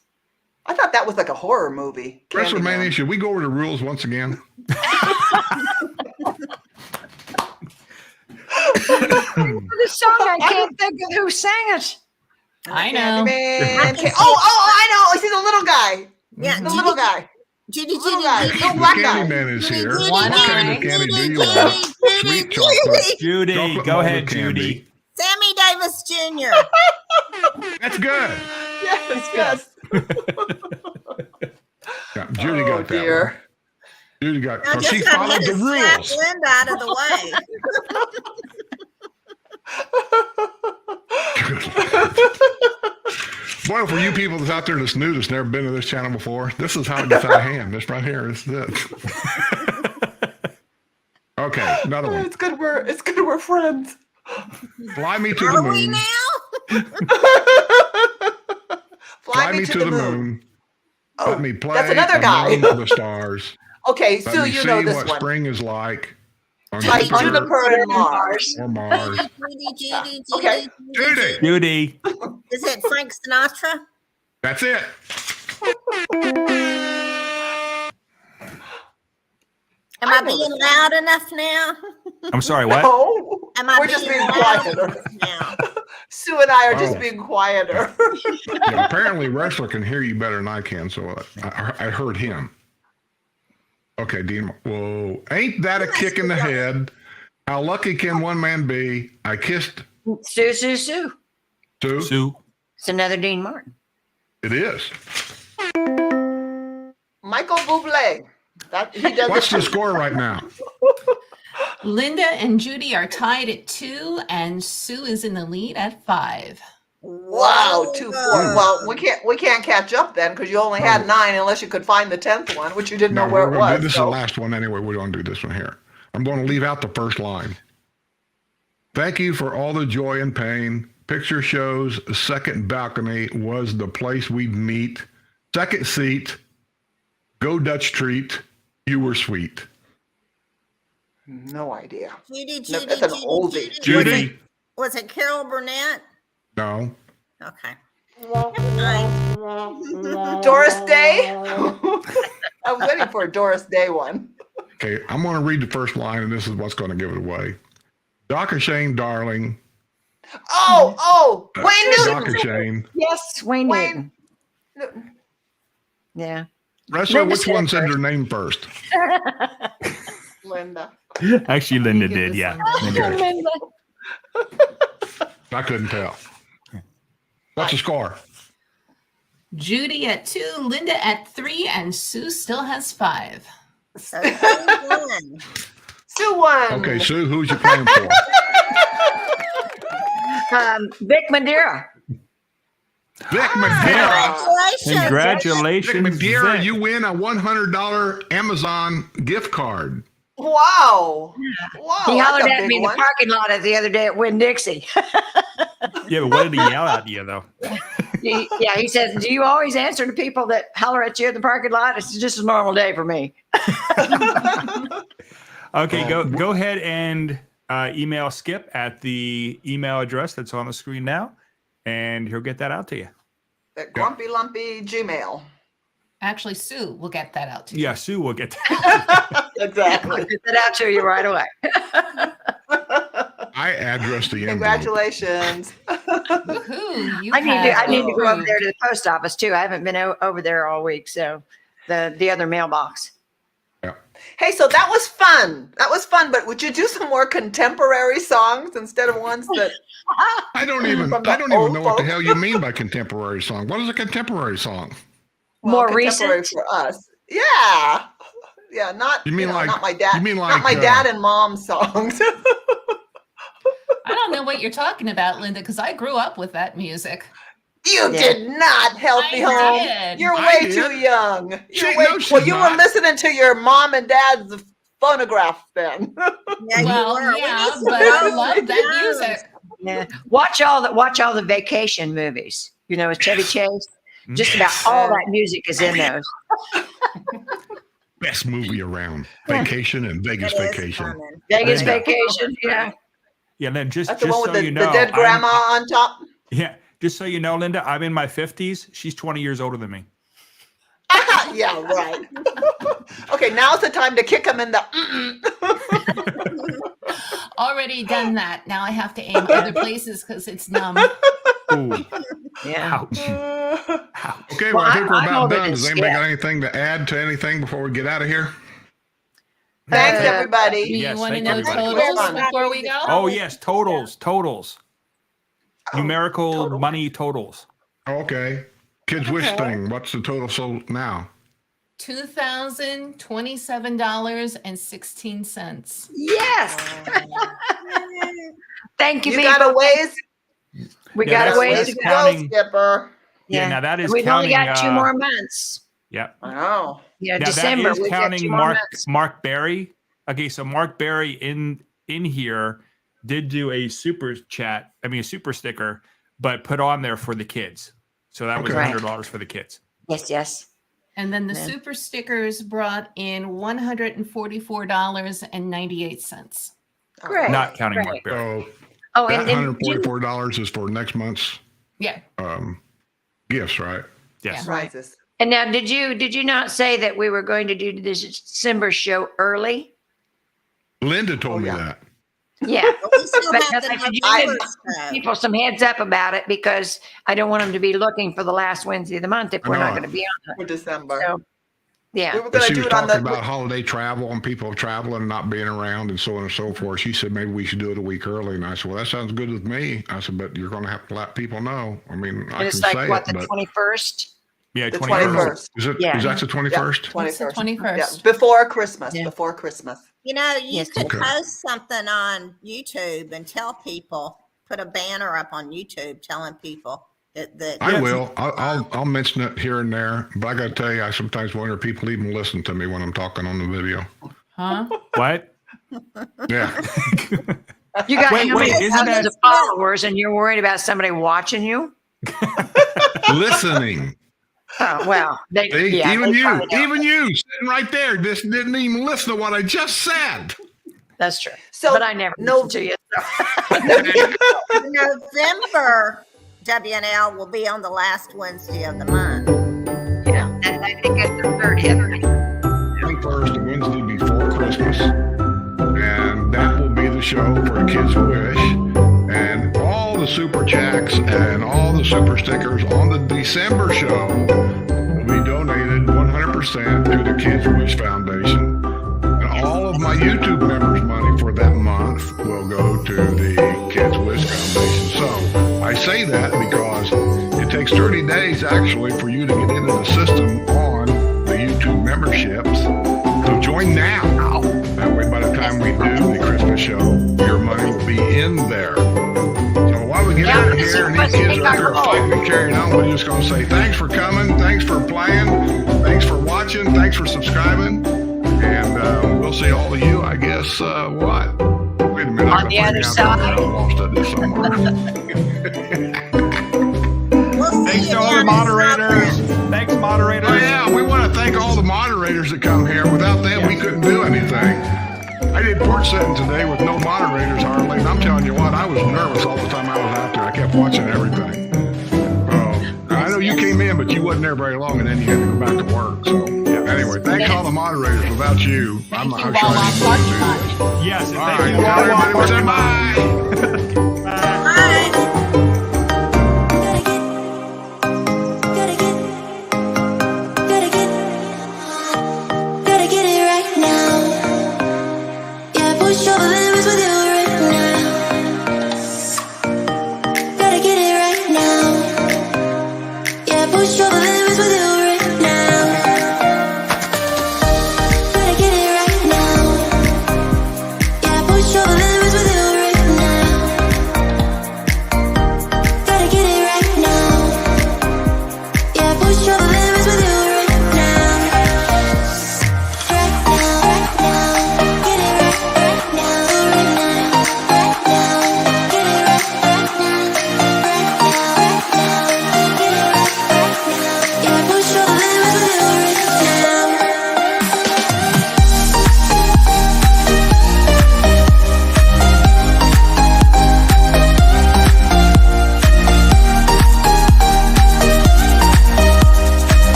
I thought that was like a horror movie. WrestleMania. Candyman. Should we go over the rules once again? The song I can't think of who sang it. I know. Candyman. I know. I see the little guy. Yeah, The little guy. Judy, Little guy. Little The black guy. Candyman is here. Judy, What Judy, kind of Judy, candy do you Judy, want? Judy, Sweet Judy. chocolate. Judy, Chocolate go molded ahead, candy. Judy. Sammy Davis Jr. That's good. Yes. Yeah, Judy Oh, got that dear. one. Judy got, Now because she just go followed ahead the and slap rules. Linda out of the way. Boy, for you people that's out there that's new, that's never been to this channel before, this is how it gets out of hand. This right here is this. Okay, another one. It's good we're friends. Fly me to the Are we moon. now? Fly me to the moon. Let Oh, me play that's another guy. among the stars. Okay, Let Sue, me you see know this what one. spring is like on Like Jupiter Juniper and Mars. or Mars. Judy, Okay. Judy, Judy. Is it Frank Sinatra? that's it. Am I being loud enough now? I'm sorry, what? No, Am I we're just being loud quieter. enough now? Sue and I are just Oh. being quieter. Yeah, apparently, Wrestler can hear you better than I can, so I heard him. Okay, Dean. Whoa, ain't that a kick in the head? How lucky can one man be? I kissed Sue. Sue. Sue. It's another Dean Martin. It is. Michael Bublé. He does What's it. the score right now? Linda and Judy are tied at 2, and Sue is in the lead at 5. Wow, 2-4. Well, we can't catch up then because you only had 9 unless you could find the 10th one, which you didn't know where we're it gonna was. do this is so- the last one anyway. We're going to do this one here. I'm going to leave out the first line. Thank you for all the joy and pain. Picture shows second balcony was the place we'd meet. Second seat, go Dutch treat. You were sweet. No idea. Judy, No, Judy, that's an Judy, oldie. Judy. Was it Carol Burnett? No. Okay. Fine. Doris Day? I'm waiting for a Doris Day one. Okay, I'm going to read the first line, and this is what's going to give it away. Dr. Shane, darling. Oh, Wayne Dr. Newton. Shane. Yes, Wayne Wayne Newton. Newton. Yeah. Wrestler, Linda which said one it said first. their name first? Linda. Actually, Linda Give did. this Yeah. one. Okay. Linda. I couldn't tell. What's the score? Judy at 2, Linda at 3, and Sue still has 5. So who won? Sue won. Okay, Sue, who's you playing for? Vic Madeira. Vic Madeira. Congratulations. Vic Madeira, Vic. you win a $100 Amazon gift card. Wow. Wow. He that's hollered a at big me in the one. parking lot the other day at Winn-Dixie. Yeah, but what did he yell at you though? He says, "Do you always answer to people that holler at you in the parking lot? It's just a normal day for me." Okay, go ahead and email Skip at the email address that's on the screen now, and he'll get that out to you. That grumpy lumpy Gmail. Actually, Sue will get that out to you. Yeah, Sue will get that. I'll Exactly. get that out to you right away. I addressed the envelope. Congratulations. Woohoo! You I need to go over approved. there to the post office too. I haven't been over there all week, so the other mailbox. Hey, so that was fun. That was fun, but would you do some more contemporary songs instead of ones that I don't even From the know old what the folks. hell you mean by contemporary song. What is a contemporary song? More contemporary recent? for us? Yeah. Yeah, not You mean like- not my dad. you mean not my like, dad and mom songs. I don't know what you're talking about, Linda, because I grew up with that music. You did not, Healthy I Home. did. You're I way did. too young. No, she's Well, you were not. listening to your mom and dad's phonograph then. Yeah, Well, you were. We yeah, need some but I Rolling love that Stones. music. Yeah, watch all the vacation movies. You know, with Chevy Chase. Just about all that music is in those. Best movie around. Vacation and Vegas It is Vacation. coming. Vegas Linda. Vacation. Yeah. Yeah, then just That's the one with so the, you know, the dead grandma on top. Yeah, just so you know, Linda, I'm in my 50s. She's 20 years older than me. Yeah, right. Okay, now's the time to kick him in the. Already done that. Now I have to aim other places because it's numb. Ooh, Yeah. ouch. Okay, Well, well, I think we're I'm about older done. than Does anybody Skip. got anything to add to anything before we get out of here? Thanks, Uh, everybody. Do you Yes, want to thank know everybody. totals Fun. before we go? Oh, yes, totals. Numerical total. money totals. Okay. Kids Wish Okay. thing. What's the total so now? $2,027.16. Yes. Thank you, You people. got a ways. We Yeah, got that's- a ways that's to go. counting- Skipper. Yeah, now that is We've counting. only got 2 more months. Yeah. Oh. Yeah, Now December. that is We've got 2 counting more Mark months. Mark Berry. Okay, so Mark Berry in here did do a super sticker, but put on there for the kids. So that was Okay. $100 for the kids. Yes, yes. And then the Yeah. super stickers brought in $144.98. Great. Not counting Great. Mark Berry. So Oh, that and didn't- $144 is for next month's Yeah. gifts, right? Yes. Yeah. Right. and now did you not say that we were going to do this December show early? Linda told me yeah. that. Yeah. We still But have the I said you November give show. people some heads up about it because I don't want them to be looking for the last Wednesday of the month if I we're not know. going to be on For December. it. So, yeah. We were But going she to was do it on talking the. about holiday travel and people traveling and not being around and so on and so forth. She said maybe we should do it a week early. And I said, well, that sounds good with me. I said, but you're going to have to let people know. I mean, And I it's can like say what, it, the but 21st? Yeah, The 21st. 21st. is it? Yeah. Is that the 21st? Yeah, What's the 21st. 21st? Yeah, before Christmas. Yeah. Before Christmas. You know, you Yes, could okay. post something on YouTube and tell people, put a banner up on YouTube telling people that I will. I'll mention it here and there, but I got to tell you, I sometimes wonder if people even listen to me when I'm talking on the video. Huh? What? Yeah. You got Wait, how many isn't thousands that- of followers and you're worried about somebody watching you? Listening. Oh, well, they, See, yeah, even they you, probably don't. even you sitting right there, just didn't even listen to what I just said. That's true. So But I never no- listen to you. So. November WNL will be on the last Wednesday of the month. Yeah, and I think it's the 30th. 21st, the Wednesday before Christmas. And that will be the show for Kids Wish. And all the super chats and all the super stickers on the December show will be donated 100% to the Kids Wish Foundation. And all of my YouTube members' money for that month will go to the Kids Wish Foundation. So say that because it takes 30 days actually for you to get into the system on the YouTube memberships. So join now. That way, by the time we do the Christmas show, your money will be in there. So while we get out of here and these kids are up here fighting and carrying on, we're just going to say thanks for coming, thanks for playing, thanks for watching, thanks for subscribing, and we'll see all of you, I guess, what? Wait a minute. On the other side. I lost it somewhere. Thanks to all the moderators. Thanks, moderators. Oh, yeah, we want to thank all the moderators that come here. Without them, we couldn't do anything. I did porch sitting today with no moderators hardly, and I'm telling you what, I was nervous all the time I was out there. I kept watching everything. I know you came in, but you wasn't there very long, and then you had to go back to work. So anyway, thanks all the moderators. Without you, I'm sure I didn't do. Yes, and All thank right, you all. everybody, we'll say bye.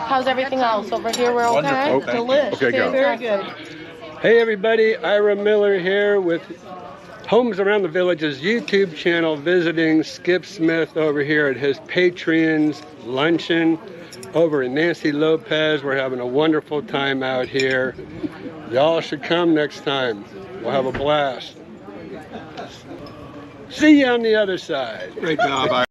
How's everything else over here? We're okay? Wonderful. Delish. Okay, go. Very good. Hey everybody, Ira Miller here with Homes Around the Village's YouTube channel, visiting Skip Smith over here at his Patreon's luncheon over at Nancy Lopez. We're having a wonderful time out here. Y'all should come next time. We'll have a blast. See you on the other side. Great job, Ira.